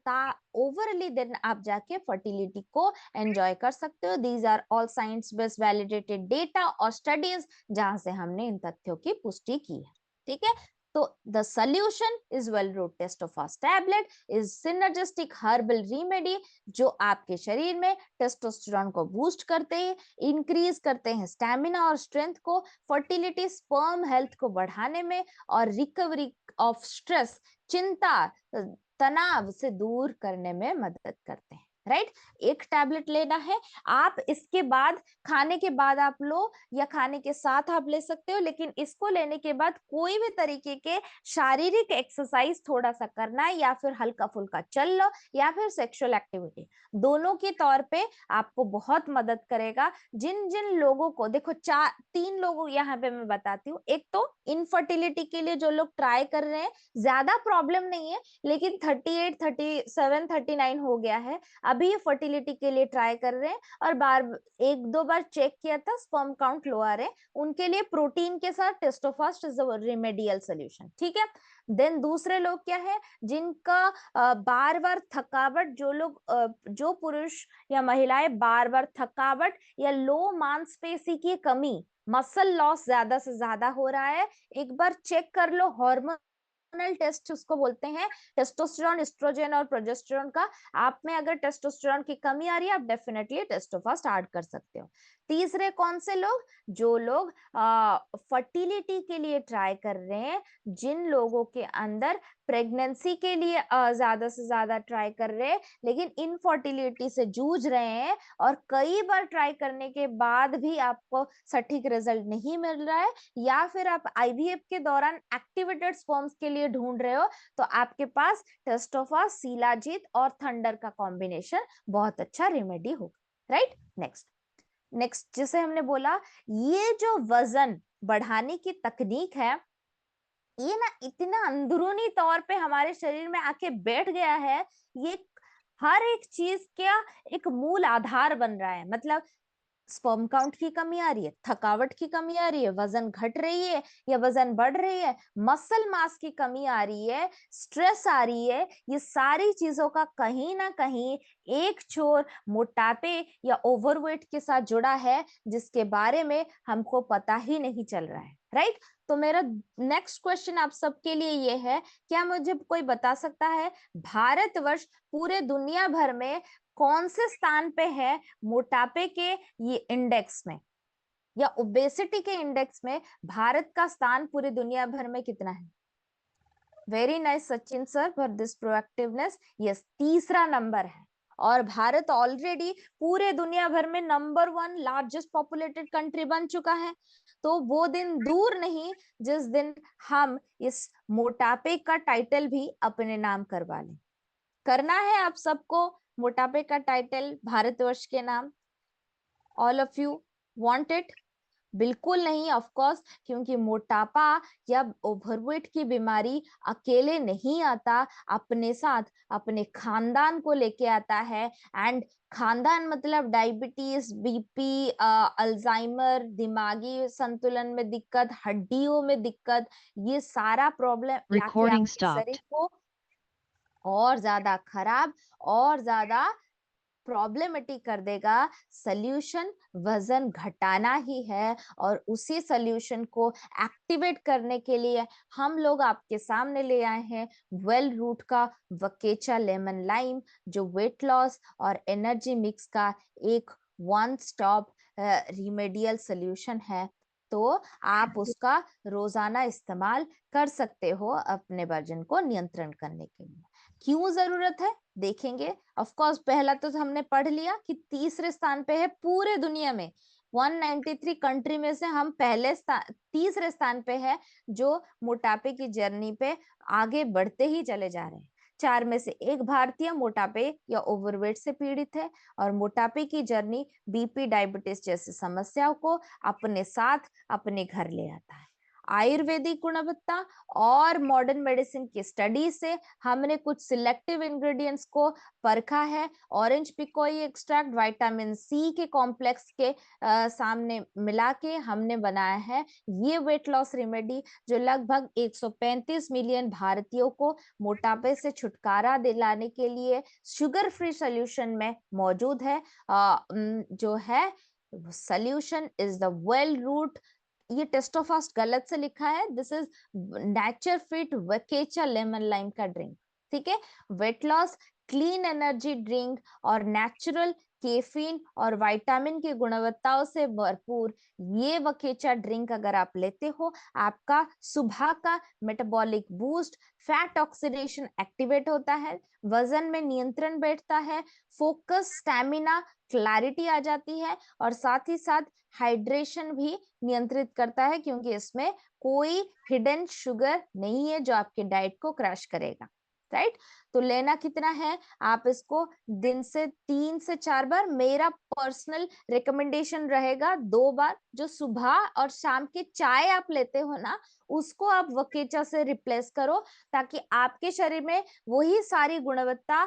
ओवरली देन आप जाके फर्टिलिटी को एंजॉय कर सकते हो। These are all science based validated data और स्टडीज, जहां से हमने इन तथ्यों की पुष्टि की है, ठीक है। तो the solution is well Root Testofast tablet is synergistic herbal remedy जो आपके शरीर में टेस्टोस्टेरोन को बूस्ट करते हैं, इंक्रीज करते हैं स्टैमिना और स्ट्रेंथ को, फर्टिलिटी स्पर्म हेल्थ को बढ़ाने में और रिकवरी ऑफ स्ट्रेस, चिंता, तनाव से दूर करने में मदद करते हैं। राइट, एक टैबलेट लेना है, आप इसके बाद खाने के बाद आप लो या खाने के साथ आप ले सकते हो, लेकिन इसको लेने के बाद कोई भी तरीके के शारीरिक एक्सरसाइज थोड़ा सा करना है या फिर हल्का फुल्का चल लो या फिर सेक्सुअल एक्टिविटी, दोनों के तौर पे आपको बहुत मदद करेगा। जिन जिन लोगों को, देखो चार तीन लोगों यहाँ पे मैं बताती हूँ, एक तो इनफर्टिलिटी के लिए जो लोग ट्राई कर रहे हैं, ज्यादा प्रॉब्लम नहीं है लेकिन 38 37 39 हो गया है, अभी ये फर्टिलिटी के लिए ट्राई कर रहे हैं और एक दो बार चेक किया था स्पर्म काउंट लो आ रहे, उनके लिए प्रोटीन के साथ टेस्टोफास्ट इज अ रेमेडियल सोल्यूशन। ठीक है, देन दूसरे लोग क्या है, जिनका बार बार थकावट, जो लोग जो पुरुष या महिलाएं बार बार थकावट या लो मांसपेशी की कमी, मसल लॉस ज्यादा से ज्यादा हो रहा है, एक बार चेक कर लो हार्मोन टेस्ट उसको बोलते हैं, टेस्टोस्टेरोन, एस्ट्रोजन और प्रोजेस्टेरोन का। आप में अगर टेस्टोस्टेरोन की कमी आ रही है, आप डेफिनेटली टेस्टोफास्ट ऐड कर सकते हो। तीसरे कौन से लोग, जो लोग फर्टिलिटी के लिए ट्राई कर रहे हैं, जिन लोगों के अंदर प्रेगनेंसी के लिए ज्यादा से ज्यादा ट्राई कर रहे हैं लेकिन इनफर्टिलिटी से जूझ रहे हैं और कई बार ट्राई करने के बाद भी आपको सटीक रिजल्ट नहीं मिल रहा है, या फिर आप आईवीएफ के दौरान एक्टिवेटेड स्पर्म्स के लिए ढूंढ रहे हो, तो आपके पास टेस्टोफास्ट, शिलाजीत और थंडर का कॉम्बिनेशन बहुत अच्छा रेमेडी होगा। राइट, नेक्स्ट जैसे हमने बोला, ये जो वजन बढ़ाने की तकनीक है, ये ना इतना अंदरूनी तौर पे हमारे शरीर में आके बैठ गया है, ये हर एक चीज का एक मूल आधार बन रहा है। मतलब स्पर्म काउंट की कमी आ रही है, थकावट की कमी आ रही है, वजन घट रही है या वजन बढ़ रही है, मसल मास की कमी आ रही है, स्ट्रेस आ रही है, ये सारी चीजों का कहीं ना कहीं एक छोर मोटापे या ओवरवेट के साथ जुड़ा है, जिसके बारे में हमको पता ही नहीं चल रहा है। राइट, तो मेरा नेक्स्ट क्वेश्चन आप सबके लिए ये है, क्या मुझे कोई बता सकता है भारतवर्ष पूरे दुनिया भर में कौन से स्थान पे है मोटापे के ये इंडेक्स में, या ओबेसिटी के इंडेक्स में भारत का स्थान पूरी दुनिया भर में कितना है? Very nice Sachin sir for this proactiveness. Yes, तीसरा नंबर है और भारत ऑलरेडी पूरे दुनिया भर में नंबर 1 लार्जेस्ट पॉपुलेटेड कंट्री बन चुका है। तो वो दिन दूर नहीं जिस दिन हम इस मोटापे का टाइटल भी अपने नाम करवा लें। करना है आप सबको मोटापे का टाइटल भारतवर्ष के नाम? All of you want it? बिल्कुल नहीं, ऑफ कोर्स, क्योंकि मोटापा या ओवरवेट की बीमारी अकेले नहीं आता, अपने साथ अपने खानदान को लेके आता है। एंड खानदान मतलब डायबिटीज, बीपी, अल्जाइमर, दिमागी संतुलन में दिक्कत, हड्डियों में दिक्कत, ये सारा प्रॉब्लम आके आपके शरीर को और ज्यादा खराब और ज्यादा प्रॉब्लमेटिक कर देगा। सल्यूशन वजन घटाना ही है और उसी सल्यूशन को एक्टिवेट करने के लिए हम लोग आपके सामने ले आए हैं वेल रूट का वकेचा लेमन लाइम, जो वेट लॉस और एनर्जी मिक्स का एक वन स्टॉप रिमेडियल सल्यूशन है। तो आप उसका रोजाना इस्तेमाल कर सकते हो अपने वजन को नियंत्रण करने के लिए। क्यों जरूरत है देखेंगे। ऑफ कोर्स पहला तो हमने पढ़ लिया कि तीसरे स्थान पे है पूरे दुनिया में, 193 कंट्री में से हम तीसरे स्थान पे है, जो मोटापे की जर्नी पे आगे बढ़ते ही चले जा रहे हैं। 4 में से 1 भारतीय मोटापे या ओवरवेट से पीड़ित है और मोटापे की जर्नी बीपी, डायबिटीज जैसी समस्याओं को अपने साथ अपने घर ले आता है। आयुर्वेदिक गुणवत्ता और मॉडर्न मेडिसिन की स्टडी से हमने कुछ सिलेक्टिव इंग्रेडिएंट्स को परखा है। ऑरेंज पिकोई एक्सट्रैक्ट विटामिन सी के कॉम्प्लेक्स के सामने मिला के हमने बनाया है ये वेट लॉस रेमेडी, जो लगभग 135 मिलियन भारतीयों को मोटापे से छुटकारा दिलाने के लिए शुगर फ्री सोल्यूशन में मौजूद है। जो है solution is the Well Root ये टेस्टोफास्ट गलत से लिखा है, दिस इज नेचर फिट वकेचा लेमन लाइम का ड्रिंक। ठीक है, weight loss, clean energy drink और नेचुरल कैफीन और विटामिन की गुणवत्ताओं से भरपूर ये वकेचा ड्रिंक अगर आप लेते हो, आपका सुबह का metabolic boost, fat oxidation activate होता है, वजन में नियंत्रण बैठता है, फोकस, स्टैमिना, क्लैरिटी आ जाती है, और साथ ही साथ हाइड्रेशन भी नियंत्रित करता है, क्योंकि इसमें कोई हिडन शुगर नहीं है जो आपके डाइट को क्रैश करेगा। राइट, तो लेना कितना है, आप इसको दिन से 3 से 4 बार, मेरा पर्सनल रिकमेंडेशन रहेगा 2 बार, जो सुबह और शाम के चाय आप लेते हो ना, उसको आप वकेचा से रिप्लेस करो, ताकि आपके शरीर में वही सारी गुणवत्ता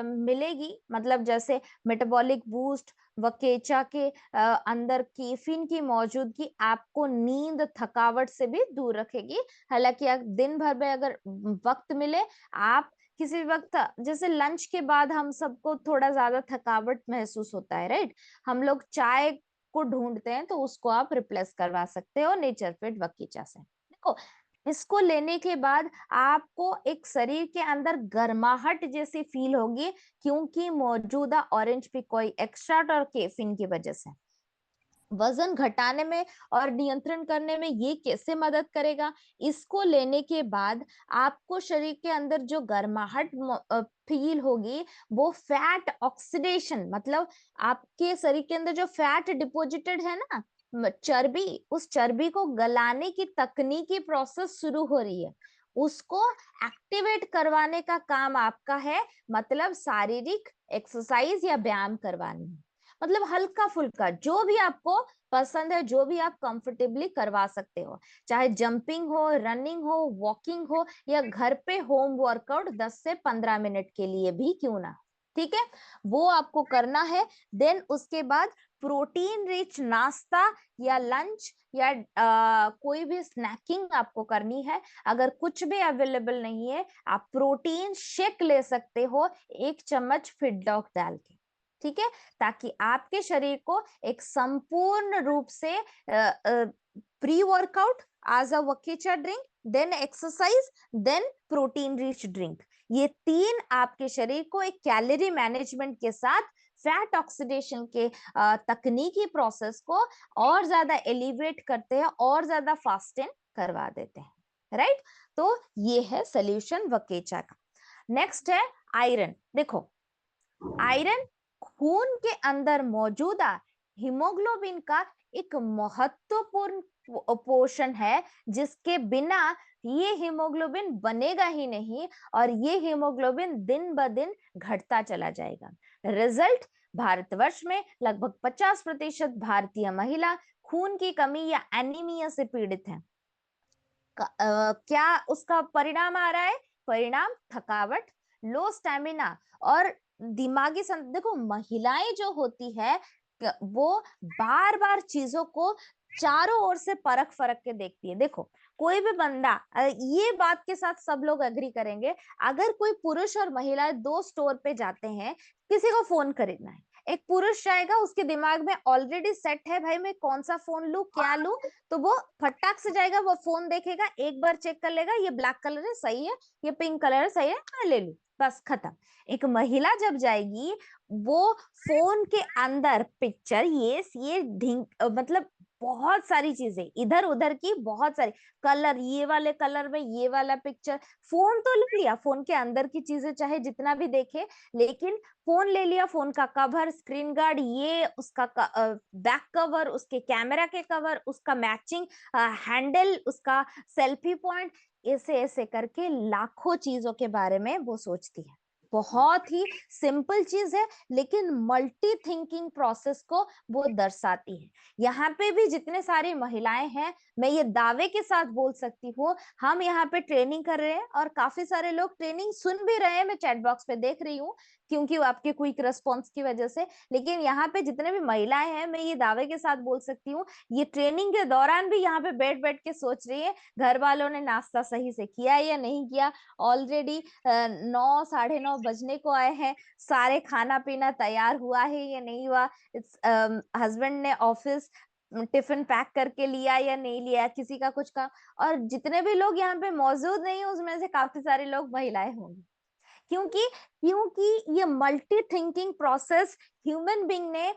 मिलेगी, मतलब जैसे मेटाबॉलिक बूस्ट, वकेचा के अंदर कैफीन की मौजूदगी आपको नींद, थकावट से भी दूर रखेगी। हालांकि दिन भर में अगर वक्त मिले, आप किसी भी वक्त, जैसे लंच के बाद हम सबको थोड़ा ज्यादा थकावट महसूस होता है, राइट, हम लोग चाय को ढूंढते हैं, तो उसको आप रिप्लेस करवा सकते हो नेचर फिट वकीचा से। देखो, इसको लेने के बाद आपको एक शरीर के अंदर गर्माहट जैसी फील होगी, क्योंकि मौजूदा ऑरेंज पिकोई एक्सट्रैक्ट और कैफीन की वजह से। वजन घटाने में और नियंत्रण करने में ये कैसे मदद करेगा, इसको लेने के बाद आपको शरीर के अंदर जो गर्माहट फील होगी, वो फैट ऑक्सीडेशन, मतलब आपके शरीर के अंदर जो फैट डिपॉजिटेड है ना, चर्बी, उस चर्बी को गलाने की तकनीकी प्रोसेस शुरू हो रही है, उसको एक्टिवेट करवाने का काम आपका है, मतलब शारीरिक एक्सरसाइज या व्यायाम करवानी है, मतलब हल्का फुल्का जो भी आपको पसंद है, जो भी आप कंफर्टेबली करवा सकते हो, चाहे जंपिंग हो, रनिंग हो, वॉकिंग हो, या घर पे होम वर्कआउट 10 से 15 मिनट के लिए भी क्यों ना, ठीक है, वो आपको करना है। देन उसके बाद प्रोटीन रिच नाश्ता या लंच या कोई भी स्नैकिंग आपको करनी है। अगर कुछ भी अवेलेबल नहीं है, आप प्रोटीन शेक ले सकते हो, 1 चम्मच फिट डॉग डाल के, ठीक है, ताकि आपके शरीर को एक संपूर्ण रूप से प्री वर्कआउट, आज अ वकीचा drink, then exercise, then protein rich drink, ये 3 आपके शरीर को एक कैलोरी मैनेजमेंट के साथ फैट ऑक्सीडेशन के तकनीकी प्रोसेस को और ज्यादा एलिवेट करते हैं, और ज्यादा फास्टेन करवा देते हैं। राइट, तो ये है सोल्यूशन वकेचा का। नेक्स्ट है आयरन। देखो, आयरन खून के अंदर मौजूदा हीमोग्लोबिन का एक महत्वपूर्ण पोषण है, जिसके बिना ये हीमोग्लोबिन बनेगा ही नहीं, और ये हीमोग्लोबिन दिन ब दिन घटता चला जाएगा। रिजल्ट, भारतवर्ष में लगभग 50% भारतीय महिला खून की कमी या एनीमिया से पीड़ित है। क्या उसका परिणाम आ रहा है? परिणाम थकावट, लो स्टेमिना और दिमागी देखो, महिलाएं जो होती है वो बार बार चीजों को चारों ओर से परख फरक के देखती है। देखो, कोई भी बंदा, ये बात के साथ सब लोग एग्री करेंगे, अगर कोई पुरुष और महिला 2 स्टोर पे जाते हैं, किसी को फोन खरीदना है, एक पुरुष जाएगा, उसके दिमाग में ऑलरेडी सेट है, भाई मैं कौन सा फोन लूं, क्या लूं, तो वो फटाक से जाएगा, वो फोन देखेगा, एक बार चेक कर लेगा, ये ब्लैक कलर है सही है, ये पिंक कलर है सही है, मैं ले लूं, बस खत्म। एक महिला जब जाएगी, वो फोन के अंदर पिक्चर, ये ढिंग मतलब बहुत सारी चीजें इधर उधर की, बहुत सारी कलर, ये वाले कलर में ये वाला पिक्चर, फोन तो ले लिया, फोन के अंदर की चीजें चाहे जितना भी देखे, लेकिन फोन ले लिया, फोन का कवर, स्क्रीन गार्ड, ये उसका बैक कवर, उसके कैमरा के कवर, उसका मैचिंग हैंडल, उसका सेल्फी पॉइंट, ऐसे ऐसे करके लाखों चीजों के बारे में वो सोचती है। बहुत ही सिंपल चीज है, लेकिन मल्टी थिंकिंग प्रोसेस को वो दर्शाती है। यहाँ पे भी जितने सारी महिलाएं हैं, मैं ये दावे के साथ बोल सकती हूँ, हम यहाँ पे ट्रेनिंग कर रहे हैं, और काफी सारे लोग ट्रेनिंग सुन भी रहे हैं, मैं चैट बॉक्स पे देख रही हूँ, क्योंकि आपके क्विक रिस्पॉन्स की वजह से। लेकिन यहाँ पे जितने भी महिलाएं हैं, मैं ये दावे के साथ बोल सकती हूँ, ये ट्रेनिंग के दौरान भी यहाँ पे बैठ बैठ के सोच रही है, घर वालों ने नाश्ता सही से किया या नहीं किया, ऑलरेडी 9 साढ़े 9 बजने को आए हैं, सारे खाना पीना तैयार हुआ है या नहीं हुआ, हस्बैंड ने ऑफिस टिफिन पैक करके लिया या नहीं लिया, किसी का कुछ काम। और जितने भी लोग यहाँ पे मौजूद नहीं उसमें से काफी सारे लोग महिलाएं होंगी, क्योंकि क्योंकि ये multi thinking process human being ने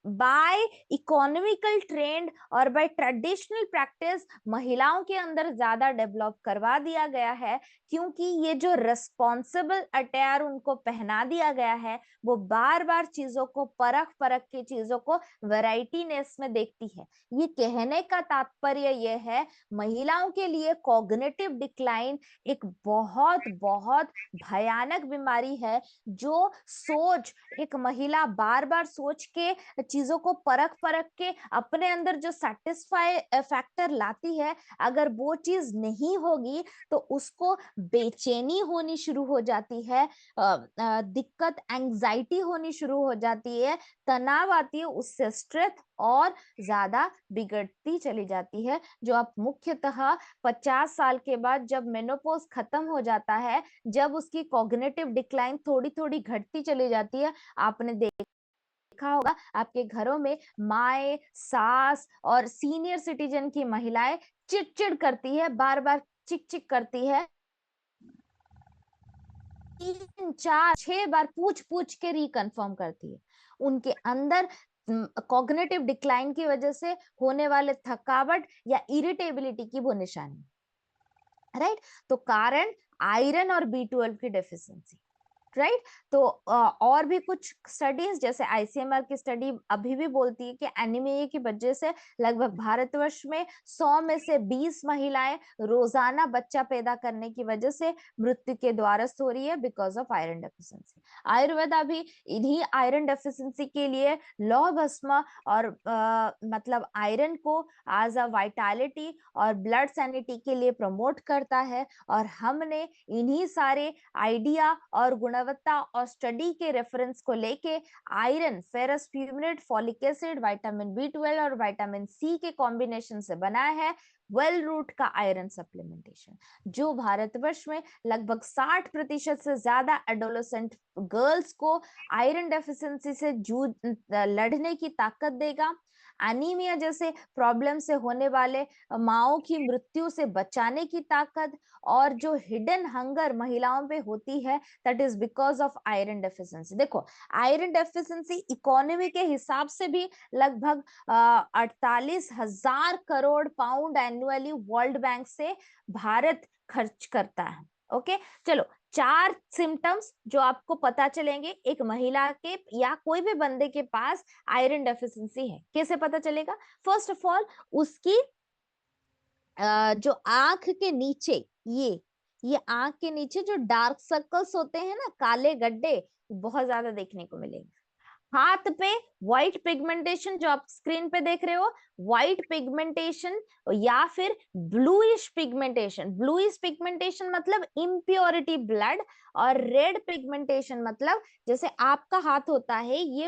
बाय इकोनॉमिकल ट्रेंड और बाय ट्रेडिशनल प्रैक्टिस महिलाओं के अंदर ज्यादा डेवलप करवा दिया गया है, क्योंकि ये जो रिस्पॉन्सिबल अटायर उनको पहना दिया गया है वो बार बार चीजों को परख परख के चीजों को वैरायटीनेस में देखती है। ये कहने का तात्पर्य ये है महिलाओं के लिए कॉग्निटिव डिक्लाइन एक बहुत बहुत भयानक बीमारी है, जो सोच एक महिला बार बार सोच के चीजों को परख परख के अपने अंदर जो सेटिस्फाई फैक्टर लाती है, अगर वो चीज नहीं होगी तो उसको बेचैनी होनी शुरू हो जाती है, दिक्कत एंजाइटी होनी शुरू हो जाती है, तनाव आती है, उससे स्ट्रेस और ज्यादा बिगड़ती चली जाती है, जो आप मुख्यतः 50 साल के बाद जब मेनोपॉज खत्म हो जाता है, जब उसकी कॉग्निटिव डिक्लाइन थोड़ी थोड़ी घटती चली जाती है। आपने देखा होगा आपके घरों में माए, सास और सीनियर सिटीजन की महिलाएं चिड़चिड़ करती है, बार बार चिक चिक करती है, 3 4 6 बार पूछ पूछ के रिकन्फर्म करती है। उनके अंदर कॉग्निटिव डिक्लाइन की वजह से होने वाले थकावट या इरिटेबिलिटी की वो निशानी, राइट। तो कारण आयरन और B12 की डेफिशिएंसी, राइट। तो और भी कुछ स्टडीज जैसे ICMR की स्टडी अभी भी बोलती है कि एनीमिया की वजह से लगभग भारतवर्ष में 100 में से 20 महिलाएं रोजाना बच्चा पैदा करने की वजह से मृत्यु के द्वारस्थ हो रही है because of iron deficiency. Ayurveda भी इन्हीं आयरन डेफिशिएंसी के लिए लौह भस्म और मतलब आयरन को एज अ वाइटालिटी और ब्लड सैनिटी के लिए प्रमोट करता है, और हमने इन्हीं सारे आइडिया और गुणवत्ता और स्टडी के रेफरेंस को लेके iron, ferrous fumarate, folic acid, vitamin B12 और विटामिन C के कॉम्बिनेशन से बना है वेल रूट का आयरन सप्लीमेंटेशन, जो भारतवर्ष में लगभग 60% से ज्यादा एडोलेसेंट गर्ल्स को आयरन डेफिशिएंसी से जूझ लड़ने की ताकत देगा। एनीमिया जैसे प्रॉब्लम से होने वाले माओं की मृत्यु से बचाने की ताकत, और जो हिडन हंगर महिलाओं पे होती है that is because of iron deficiency. देखो आयरन डेफिशिएंसी इकोनॉमी के हिसाब से भी लगभग 48,000 crore pound annually world bank से भारत खर्च करता है। ओके चलो, 4 सिम्टम्स जो आपको पता चलेंगे एक महिला के या कोई भी बंदे के पास आयरन डेफिशिएंसी है, कैसे पता चलेगा? फर्स्ट ऑफ ऑल उसकी जो आंख के नीचे, ये आंख के नीचे जो डार्क सर्कल्स होते हैं ना, काले गड्ढे, बहुत ज्यादा देखने को मिलेंगे। हाथ पे व्हाइट पिगमेंटेशन जो आप स्क्रीन पे देख रहे हो, व्हाइट पिगमेंटेशन या फिर ब्लूइश पिगमेंटेशन। ब्लूइश पिगमेंटेशन मतलब इम्प्योरिटी ब्लड, और रेड पिगमेंटेशन मतलब जैसे आपका हाथ होता है ये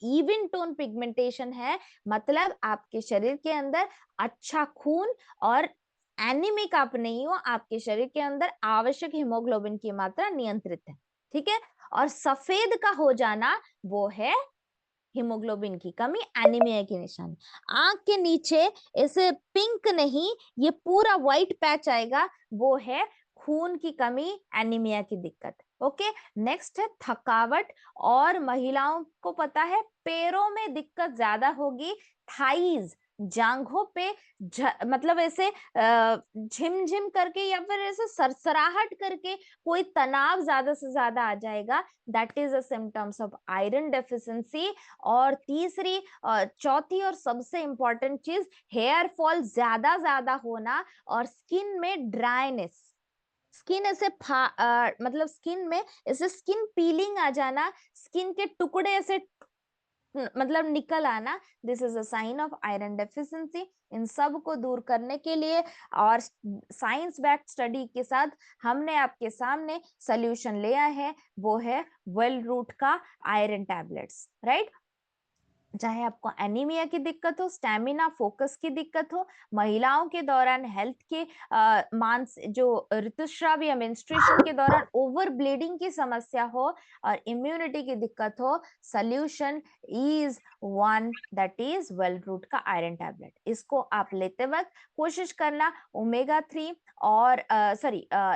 इवन टोन पिगमेंटेशन है, मतलब आपके शरीर के अंदर अच्छा खून और एनीमिक आप नहीं हो, आपके शरीर के अंदर आवश्यक हीमोग्लोबिन की मात्रा नियंत्रित है, ठीक है। और सफेद का हो जाना वो है हीमोग्लोबिन की कमी, एनीमिया की निशानी। आंख के नीचे ऐसे पिंक नहीं, ये पूरा व्हाइट पैच आएगा, वो है खून की कमी, एनीमिया की दिक्कत। ओके नेक्स्ट है थकावट, और महिलाओं को पता है पैरों में दिक्कत ज्यादा होगी, थाइज, जांघों पे मतलब ऐसे झिमझिम करके या फिर ऐसे सरसराहट करके कोई तनाव ज्यादा से ज्यादा आ जाएगा, that is a symptoms of iron deficiency. और तीसरी चौथी और सबसे इंपॉर्टेंट चीज, हेयर फॉल ज्यादा होना और स्किन में ड्राइनेस, स्किन ऐसे मतलब स्किन में ऐसे स्किन पीलिंग आ जाना, स्किन के टुकड़े ऐसे मतलब निकल आना, this is a sign of iron deficiency. इन सब को दूर करने के लिए और साइंस बैक्ड स्टडी के साथ हमने आपके सामने सोल्यूशन ले आए हैं, वो है वेल रूट का आयरन टैबलेट्स, राइट। चाहे आपको एनीमिया की दिक्कत हो, स्टेमिना फोकस की दिक्कत हो, महिलाओं के दौरान हेल्थ के मांस जो ऋतुस्राव या मेंस्ट्रुएशन के दौरान ओवर ब्लीडिंग की समस्या हो और इम्यूनिटी की दिक्कत हो, solution is one, that is well root का आयरन टैबलेट। इसको आप लेते वक्त कोशिश करना ओमेगा 3 और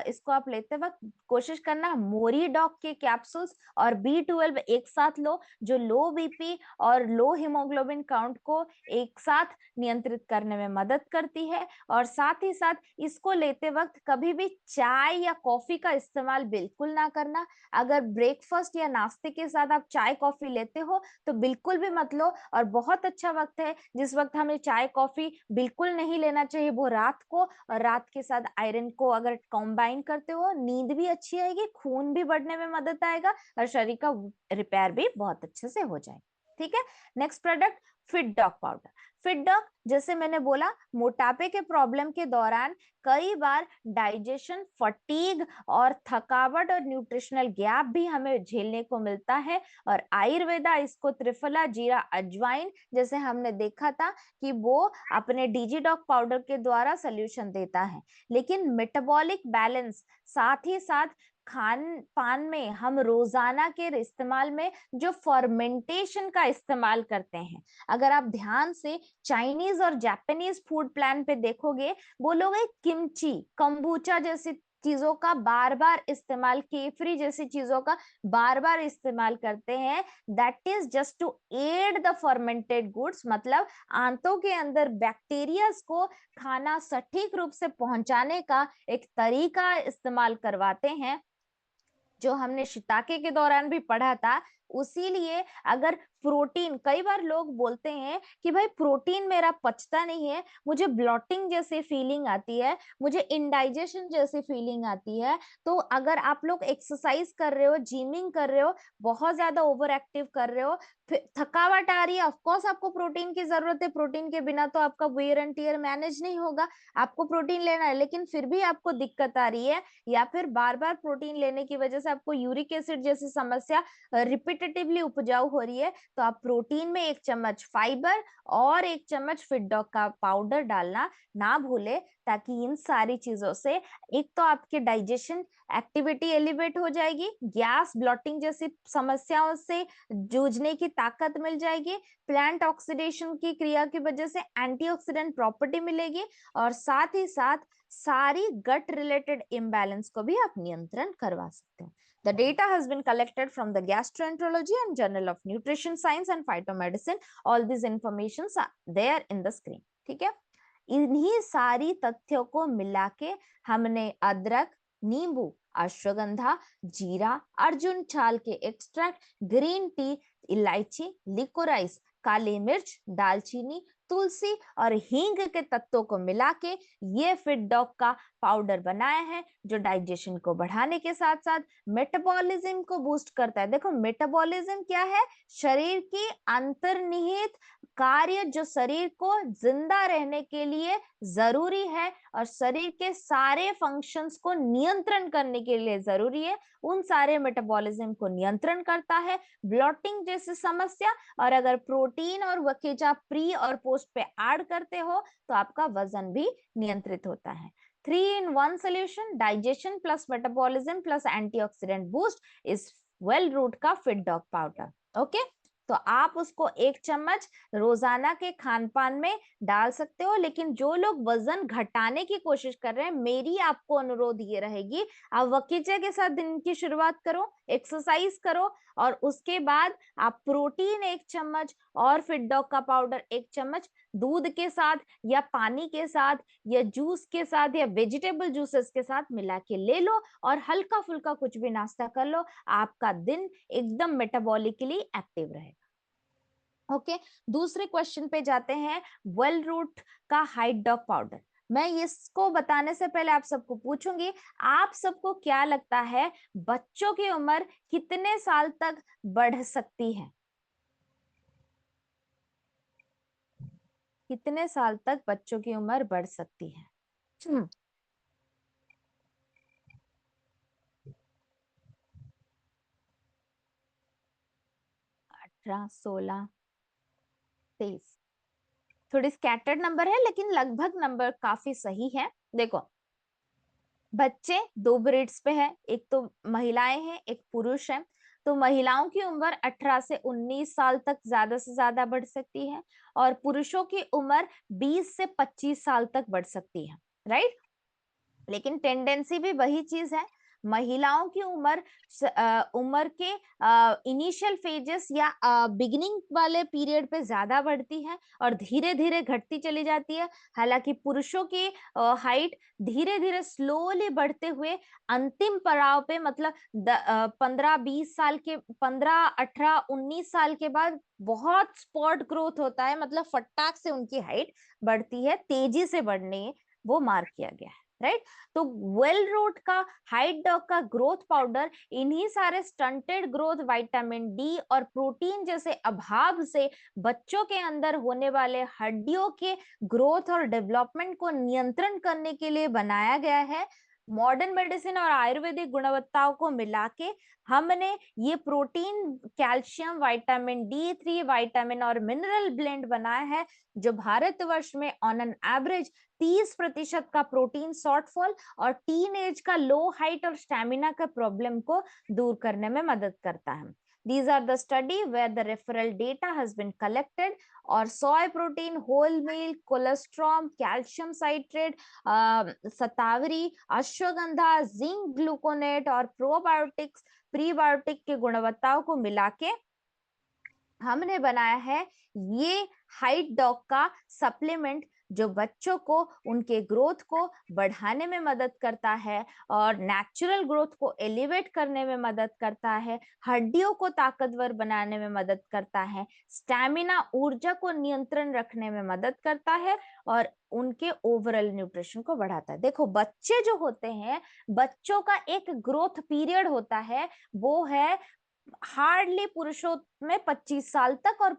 इसको आप लेते वक्त कोशिश करना मोरी डॉग के कैप्सूल्स और B12 एक साथ लो, जो लो बीपी और लो हीमोग्लोबिन काउंट को एक साथ नियंत्रित करने में मदद करती है। और साथ ही साथ इसको लेते वक्त कभी भी चाय या कॉफी का इस्तेमाल बिल्कुल ना करना। अगर ब्रेकफास्ट या नाश्ते के साथ आप चाय कॉफी लेते हो तो बिल्कुल भी मत लो। और बहुत अच्छा वक्त है जिस वक्त हमें चाय कॉफी बिल्कुल नहीं लेना चाहिए, वो रात को। और रात के साथ आयरन को अगर कॉम्बाइन करते हो, नींद भी अच्छी आएगी, खून भी बढ़ने में मदद आएगा और शरीर का रिपेयर भी बहुत अच्छे से हो जाएगा। ठीक है। Next product, fit dog powder. Fit dog, जैसे मैंने बोला, मोटापे के प्रॉब्लम के दौरान कई बार डाइजेशन फटीग और थकावट और न्यूट्रिशनल गैप भी हमें झेलने को मिलता है। और आयुर्वेदा इसको त्रिफला, जीरा, अजवाइन, जैसे हमने देखा था कि वो अपने डीजीडॉक पाउडर के द्वारा सोल्यूशन देता है। लेकिन मेटाबॉलिक बैलेंस, साथ ही साथ खान पान में हम रोजाना के इस्तेमाल में जो फर्मेंटेशन का इस्तेमाल करते हैं, अगर आप ध्यान से चाइनीज और जापानीज फूड प्लान पे देखोगे, वो लोग एक किमची, कंबूचा जैसी चीजों का बार बार इस्तेमाल, केफरी जैसी चीजों का बार बार इस्तेमाल करते हैं। That is just to add the fermented goods, मतलब आंतों के अंदर बैक्टीरियाज को खाना सटीक रूप से पहुंचाने का एक तरीका इस्तेमाल करवाते हैं, जो हमने शिताके के दौरान भी पढ़ा था। उसीलिए अगर प्रोटीन, कई बार लोग बोलते हैं कि भाई प्रोटीन मेरा पचता नहीं है, मुझे ब्लॉटिंग जैसी फीलिंग आती है, मुझे इंडाइजेशन जैसी फीलिंग आती है। तो अगर आप लोग एक्सरसाइज कर रहे हो, जिमिंग कर रहे हो, बहुत ज्यादा ओवर एक्टिव कर रहे हो, फिर थकावट आ रही है, ऑफकोर्स आपको प्रोटीन की जरूरत है। प्रोटीन के बिना तो आपका वेयर एंड टीयर मैनेज नहीं होगा, आपको प्रोटीन लेना है। लेकिन फिर भी आपको दिक्कत आ रही है, या फिर बार बार प्रोटीन लेने की वजह से आपको यूरिक एसिड जैसी समस्या रिपीटेटिवली उपजाऊ हो रही है, तो आप प्रोटीन में 1 चम्मच फाइबर और 1 चम्मच फिटडॉग का पाउडर डालना ना भूले, ताकि इन सारी चीजों से एक तो आपके डाइजेशन एक्टिविटी एलिवेट हो जाएगी, गैस ब्लॉटिंग जैसी समस्याओं से जूझने की ताकत मिल जाएगी, प्लांट ऑक्सीडेशन की क्रिया की वजह से एंटीऑक्सीडेंट प्रॉपर्टी मिलेगी, और साथ ही साथ सारी गट रिलेटेड इम्बैलेंस को भी आप नियंत्रण करवा सकते हैं। The data has been collected from the Gastroenterology and Journal of Nutrition Science and Phytomedicine. All these informations are there in the screen. ठीक है। इन्हीं सारी तथ्यों को मिला के हमने अदरक, नींबू, अश्वगंधा, जीरा, अर्जुन छाल के एक्सट्रैक्ट, ग्रीन टी, इलायची, लिकोराइस, काली मिर्च, दालचीनी, तुलसी और हींग के तत्वों को मिला के ये फिट डॉग का पाउडर बनाया है, जो डाइजेशन को बढ़ाने के साथ साथ मेटाबॉलिज्म को बूस्ट करता है। देखो मेटाबॉलिज्म क्या है? शरीर की अंतर्निहित कार्य जो शरीर को जिंदा रहने के लिए जरूरी है और शरीर के सारे फंक्शंस को नियंत्रण करने के लिए जरूरी है, उन सारे मेटाबॉलिज्म को नियंत्रण करता है, ब्लॉटिंग जैसी समस्या। और अगर प्रोटीन और वकेजा प्री और पोस्ट पे ऐड करते हो तो आपका वजन भी नियंत्रित होता है। 3 in 1 solution, digestion plus metabolism plus antioxidant boost is well root का फिट डॉग पाउडर। ओके, तो आप उसको 1 चम्मच रोजाना के खान पान में डाल सकते हो। लेकिन जो लोग वजन घटाने की कोशिश कर रहे हैं, मेरी आपको अनुरोध ये रहेगी, आप वकीचे के साथ दिन की शुरुआत करो, एक्सरसाइज करो, और उसके बाद आप प्रोटीन 1 चम्मच और फिटडॉग का पाउडर 1 चम्मच दूध के साथ या पानी के साथ या जूस के साथ या वेजिटेबल जूसेस के साथ मिला के ले लो, और हल्का फुल्का कुछ भी नाश्ता कर लो। आपका दिन एकदम मेटाबॉलिकली एक्टिव रहेगा। ओके, दूसरे क्वेश्चन पे जाते हैं। वेल रूट का हाइट डॉग पाउडर। मैं इसको बताने से पहले आप सबको पूछूंगी, आप सबको क्या लगता है बच्चों की उम्र कितने साल तक बढ़ सकती है? कितने साल तक बच्चों की उम्र बढ़ सकती है? 18, 16, 23। थोड़ी स्कैटर्ड नंबर है लेकिन लगभग नंबर काफी सही है। देखो बच्चे दो ब्रीड्स पे है, एक तो महिलाएं हैं एक पुरुष है। तो महिलाओं की उम्र 18 से 19 साल तक ज्यादा से ज्यादा बढ़ सकती है और पुरुषों की उम्र 20 से 25 साल तक बढ़ सकती है, राइट। लेकिन टेंडेंसी भी वही चीज है, महिलाओं की उम्र के इनिशियल फेजेस या बिगिनिंग वाले पीरियड पे ज्यादा बढ़ती है और धीरे धीरे घटती चली जाती है। हालांकि पुरुषों की हाइट धीरे धीरे स्लोली बढ़ते हुए अंतिम पड़ाव पे मतलब 15-20 साल के 15-18-19 साल के बाद बहुत स्पॉट ग्रोथ होता है, मतलब फटाक से उनकी हाइट बढ़ती है, तेजी से बढ़ने वो मार्क किया गया है, राइट। तो वेल रूट का हाइट डॉग का ग्रोथ पाउडर इन्हीं सारे स्टंटेड ग्रोथ विटामिन डी और प्रोटीन जैसे अभाव से बच्चों के अंदर होने वाले हड्डियों के ग्रोथ और डेवलपमेंट को नियंत्रण करने के लिए बनाया गया है। मॉडर्न मेडिसिन और आयुर्वेदिक गुणवत्ताओं को मिला के हमने ये protein, calcium, vitamin D3, vitamin और मिनरल ब्लेंड बनाया है, जो भारतवर्ष में ऑन एन एवरेज 30% का प्रोटीन शॉर्टफॉल और टीन एज का लो हाइट और स्टेमिना का प्रॉब्लम को दूर करने में मदद करता है। These are the study where the referral data has been collected और soy protein, whole meal, colostrum, calcium citrate, सतावरी, ashwagandha, zinc gluconate और प्रोबायोटिक्स, प्रीबायोटिक के गुणवत्ताओं को मिला के हमने बनाया है ये हाइट डॉग का सप्लीमेंट, जो बच्चों को उनके ग्रोथ को बढ़ाने में मदद करता है और नेचुरल ग्रोथ को एलिवेट करने में मदद करता है, हड्डियों को ताकतवर बनाने में मदद करता है, स्टैमिना ऊर्जा को नियंत्रण रखने में मदद करता है और उनके ओवरऑल न्यूट्रिशन को बढ़ाता है। देखो बच्चे जो होते हैं, बच्चों का एक ग्रोथ पीरियड होता है, वो है हार्डली पुरुषों में 25 साल तक, और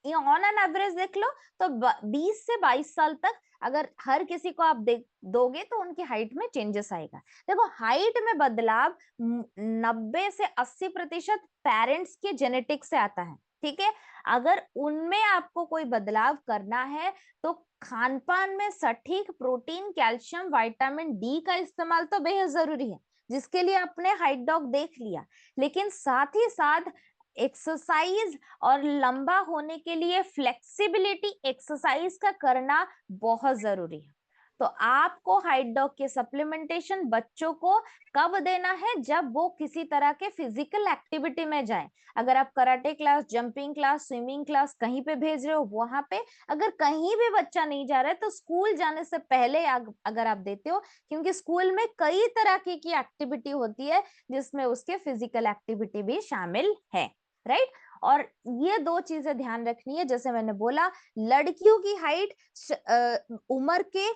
ऑन एन एवरेज देख लो तो 20 से 22 साल तक अगर हर किसी को आप देख दोगे तो उनकी हाइट में चेंजेस आएगा। देखो हाइट में बदलाव 90 से 80% पेरेंट्स के जेनेटिक्स से आता है, ठीक है। अगर उनमें आपको कोई बदलाव करना है तो खान पान में सटीक प्रोटीन, कैल्शियम, विटामिन डी का इस्तेमाल तो बेहद जरूरी है, जिसके लिए आपने हाइट डॉग देख लिया। लेकिन साथ ही साथ एक्सरसाइज और लंबा होने के लिए फ्लेक्सिबिलिटी एक्सरसाइज का करना बहुत जरूरी है। तो आपको हाइट डॉग के सप्लीमेंटेशन बच्चों को कब देना है, जब वो किसी तरह के फिजिकल एक्टिविटी में जाए। अगर आप karate class, jumping class, swimming class कहीं पे भेज रहे हो वहां पे, अगर कहीं भी बच्चा नहीं जा रहा है तो स्कूल जाने से पहले अगर आप देते हो, क्योंकि स्कूल में कई तरह की एक्टिविटी होती है जिसमें उसके फिजिकल एक्टिविटी भी शामिल है, राइट। और ये दो चीजें ध्यान रखनी है, जैसे मैंने बोला लड़कियों की हाइट उम्र के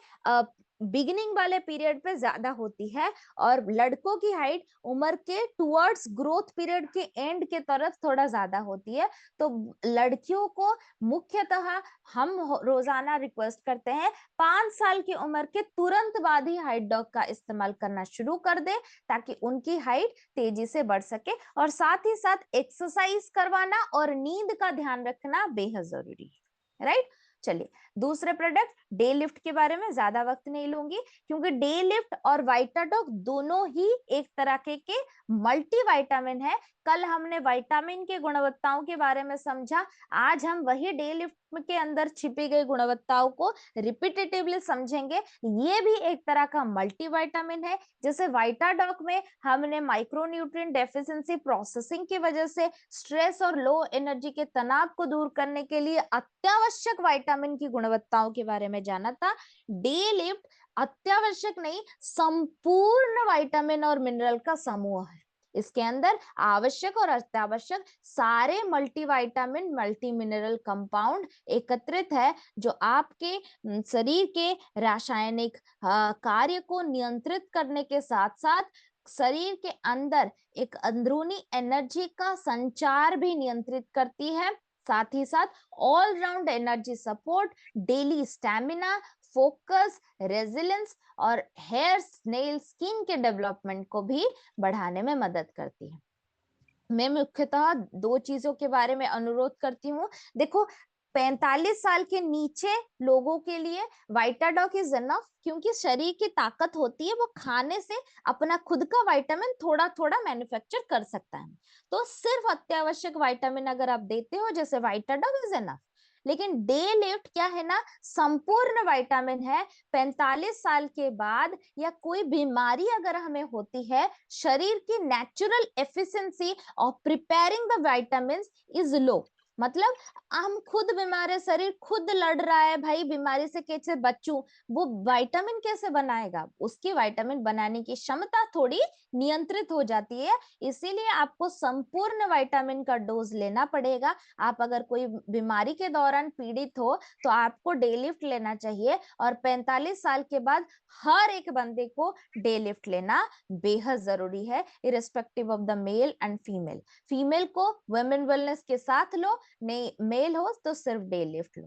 बिगिनिंग वाले पीरियड पे ज्यादा होती है और लड़कों की हाइट उम्र के टुवर्ड्स ग्रोथ पीरियड के एंड के तरफ थोड़ा ज्यादा होती है। तो लड़कियों को मुख्यतः हम रोजाना रिक्वेस्ट करते हैं 5 साल की उम्र के तुरंत बाद ही हाइट डॉग का इस्तेमाल करना शुरू कर दे, ताकि उनकी हाइट तेजी से बढ़ सके। और साथ ही साथ एक्सरसाइज करवाना और नींद का ध्यान रखना बेहद जरूरी है, राइट। चलिए दूसरे प्रोडक्ट डे लिफ्ट के बारे में ज्यादा वक्त नहीं लूंगी, क्योंकि डे लिफ्ट और वाइटाडॉग दोनों ही एक तरह के मल्टी विटामिन है। कल हमने विटामिन के गुणवत्ताओं के बारे में समझा, आज हम वही डे लिफ्ट के अंदर छिपी गई गुणवत्ताओं को रिपीटेटिवली समझेंगे। ये भी एक तरह का मल्टी विटामिन है। जैसे वाइटाडॉग में हमने माइक्रोन्यूट्रिएंट डेफिशिएंसी प्रोसेसिंग की वजह से स्ट्रेस और लो एनर्जी के तनाव को दूर करने के लिए अत्यावश्यक विटामिन की गुणवत्ताओं के बारे में जाना था, डे लिफ्ट अत्यावश्यक नहीं, संपूर्ण विटामिन और मिनरल का समूह है। इसके अंदर आवश्यक और अत्यावश्यक सारे मल्टीविटामिन, मल्टी मिनरल कंपाउंड एकत्रित है, जो आपके शरीर के रासायनिक कार्य को नियंत्रित करने के साथ साथ शरीर के अंदर एक अंदरूनी एनर्जी का संचार भी नियंत्रित करती है। साथ ही साथ all round energy support, daily stamina, focus, resilience और हेयर, नेल, स्किन के डेवलपमेंट को भी बढ़ाने में मदद करती है। मैं मुख्यतः दो चीजों के बारे में अनुरोध करती हूँ। देखो 45 साल के नीचे लोगों के लिए वाइटाडॉक इज इनफ, क्योंकि शरीर की ताकत होती है वो खाने से अपना खुद का विटामिन थोड़ा थोड़ा मैन्युफैक्चर कर सकता है। तो सिर्फ अत्यावश्यक विटामिन अगर आप देते हो जैसे वाइटाडॉक इज इनफ। लेकिन डे लिफ्ट क्या है ना, संपूर्ण विटामिन है। 45 साल के बाद या कोई बीमारी अगर हमें होती है, शरीर की natural efficiency of preparing the vitamin is low. मतलब हम खुद बीमार है, शरीर खुद लड़ रहा है भाई बीमारी से कैसे बचूं, वो विटामिन कैसे बनाएगा, उसकी विटामिन बनाने की क्षमता थोड़ी नियंत्रित हो जाती है। इसीलिए आपको संपूर्ण विटामिन का डोज लेना पड़ेगा। आप अगर कोई बीमारी के दौरान पीड़ित हो तो आपको डे लिफ्ट लेना चाहिए, और 45 साल के बाद हर एक बंदे को डे लिफ्ट लेना बेहद जरूरी है, irrespective of the male and female. Female को वुमेन वेलनेस के साथ लो, नहीं मेल हो तो सिर्फ डे लिफ्ट लो।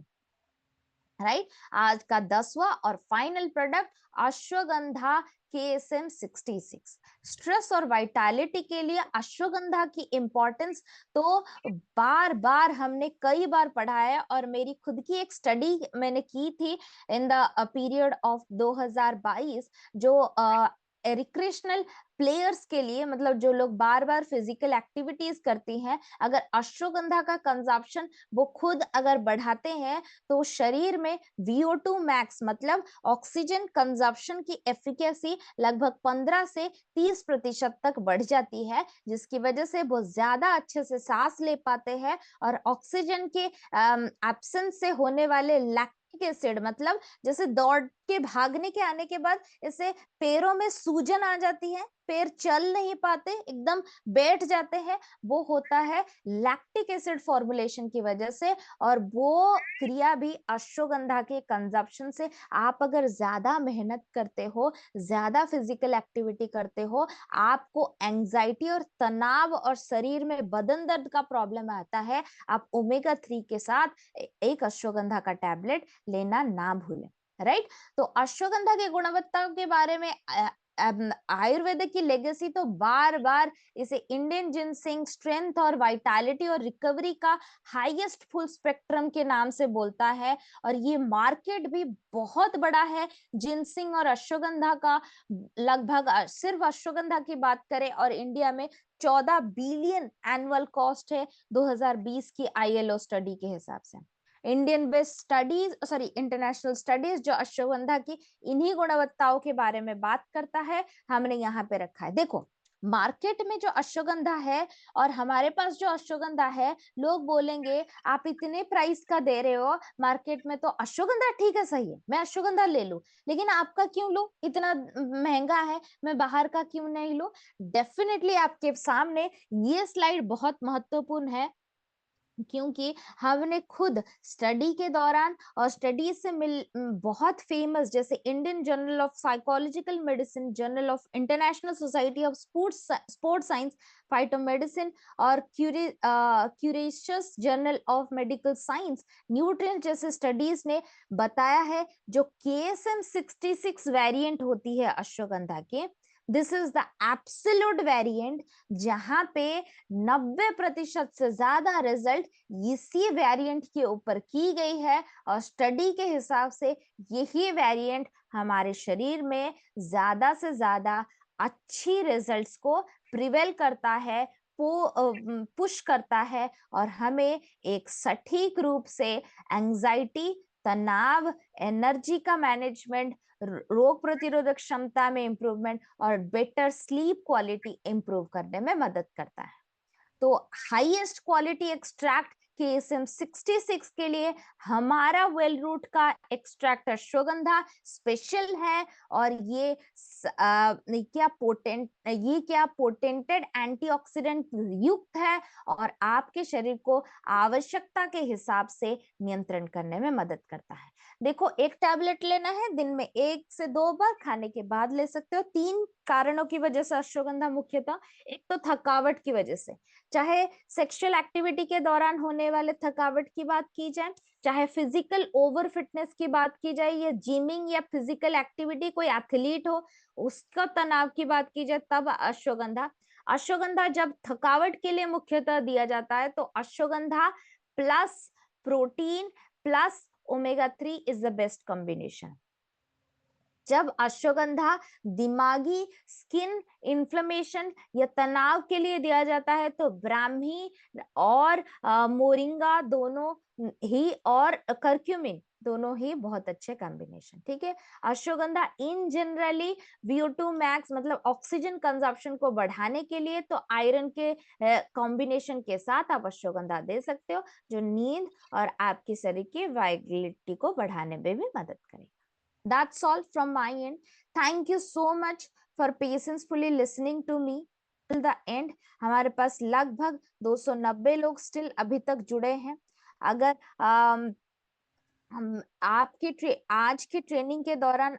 राइट, आज का 10वां और final product ashwagandha KSM 66। Stress और वाइटैलिटी के लिए अश्वगंधा की इंपॉर्टेंस तो बार बार हमने कई बार पढ़ा है, और मेरी खुद की एक स्टडी मैंने की थी इन द पीरियड ऑफ 2022, जो रिक्रिएशनल प्लेयर्स के लिए, मतलब जो लोग बार बार फिजिकल एक्टिविटीज करती हैं, अगर अश्वगंधा का कंजप्शन वो खुद अगर बढ़ाते हैं तो शरीर में VO2 मैक्स मतलब ऑक्सीजन कंजप्शन की एफिकेसी लगभग 15 से 30% तक बढ़ जाती है, जिसकी वजह से वो ज्यादा अच्छे से सांस ले पाते हैं। और ऑक्सीजन के एब्सेंस से होने वाले लैक्टिक एसिड, मतलब जैसे दौड़ के भागने के आने के बाद इसे पैरों में सूजन आ जाती है, पैर चल नहीं पाते, एकदम बैठ जाते हैं, वो होता है लैक्टिक एसिड फॉर्मुलेशन की वजह से। और वो क्रिया भी अश्वगंधा के कंजप्शन से। आप अगर ज्यादा मेहनत करते हो, ज्यादा फिजिकल एक्टिविटी करते हो, आपको एंजाइटी और तनाव और शरीर में बदन दर्द का प्रॉब्लम आता है, आप ओमेगा 3 के साथ एक अश्वगंधा का टैबलेट लेना ना भूलें। राइट, तो अश्वगंधा की गुणवत्ता के बारे में आयुर्वेद की लेगेसी तो बार बार इसे इंडियन जिनसिंग स्ट्रेंथ और वाइटैलिटी और रिकवरी का हाईएस्ट फुल स्पेक्ट्रम के नाम से बोलता है। और ये मार्केट भी बहुत बड़ा है जिनसिंग और अश्वगंधा का। लगभग सिर्फ अश्वगंधा की बात करें और इंडिया में 14 बिलियन एनुअल कॉस्ट है 2020 की ILO स्टडी के हिसाब से। Indian based studies, sorry international studies, जो अश्वगंधा की इन्हीं गुणवत्ताओं के बारे में बात करता है, हमने यहाँ पे रखा है। देखो मार्केट में जो अश्वगंधा है और हमारे पास जो अश्वगंधा है, लोग बोलेंगे आप इतने प्राइस का दे रहे हो मार्केट में, तो अश्वगंधा ठीक है, सही है, मैं अश्वगंधा ले लूं, लेकिन आपका क्यों लूं, इतना महंगा है, मैं बाहर का क्यों नहीं लूं। डेफिनेटली आपके सामने ये स्लाइड बहुत महत्वपूर्ण है, क्योंकि हमने खुद स्टडी के दौरान और स्टडी से बहुत फेमस जैसे Indian journal of psychological medicine, journal of international society of sports science, phytomedicine, और Cureus journal of medical science, nutrient जैसे स्टडीज ने बताया है जो KSM 66 वेरिएंट होती है अश्वगंधा के, this is the absolute variant, जहां पे 90% से ज्यादा रिजल्ट इसी वेरिएंट के ऊपर की गई है। और स्टडी के हिसाब से यही वेरिएंट हमारे शरीर में ज्यादा से ज्यादा अच्छी रिजल्ट्स को प्रिवेल करता है, पुश करता है, और हमें एक सटीक रूप से एंजाइटी, तनाव, एनर्जी का मैनेजमेंट, रोग प्रतिरोधक क्षमता में इंप्रूवमेंट और बेटर स्लीप क्वालिटी इंप्रूव करने में मदद करता है। तो हाईएस्ट क्वालिटी एक्सट्रैक्ट KSM 66 के लिए हमारा वेल रूट का एक्सट्रैक्ट अश्वगंधा स्पेशल है। और ये क्या पोटेंटेड एंटीऑक्सीडेंट युक्त है, और आपके शरीर को आवश्यकता के हिसाब से नियंत्रण करने में मदद करता है। देखो एक टैबलेट लेना है, दिन में 1 से 2 बार, खाने के बाद ले सकते हो। 3 कारणों की वजह से अश्वगंधा मुख्यतः, एक तो थकावट की वजह से, चाहे सेक्सुअल एक्टिविटी के दौरान होने वाले थकावट की बात की जाए, चाहे फिजिकल ओवर फिटनेस की बात की जाए, या जिमिंग या फिजिकल एक्टिविटी, कोई एथलीट हो उसका तनाव की बात की जाए, तब अश्वगंधा। अश्वगंधा जब थकावट के लिए मुख्यतः दिया जाता है तो ashwagandha plus protein plus omega 3 is the best combination. जब अश्वगंधा दिमागी, स्किन इन्फ्लेमेशन या तनाव के लिए दिया जाता है तो ब्राह्मी और मोरिंगा दोनों ही और करक्यूमिन दोनों ही बहुत अच्छे कॉम्बिनेशन। ठीक है, अश्वगंधा इन जनरली VO2 मैक्स मतलब ऑक्सीजन कंजप्शन को बढ़ाने के लिए, तो आयरन के कॉम्बिनेशन के साथ आप अश्वगंधा दे सकते हो, जो नींद और आपके शरीर की वाइटलिटी को बढ़ाने में भी मदद करेगा। That's all from my end. Thank you so much for patientfully listening to me till the end. हमारे पास लगभग 290 लोग स्टिल अभी तक जुड़े हैं। अगर हम आज की ट्रेनिंग के दौरान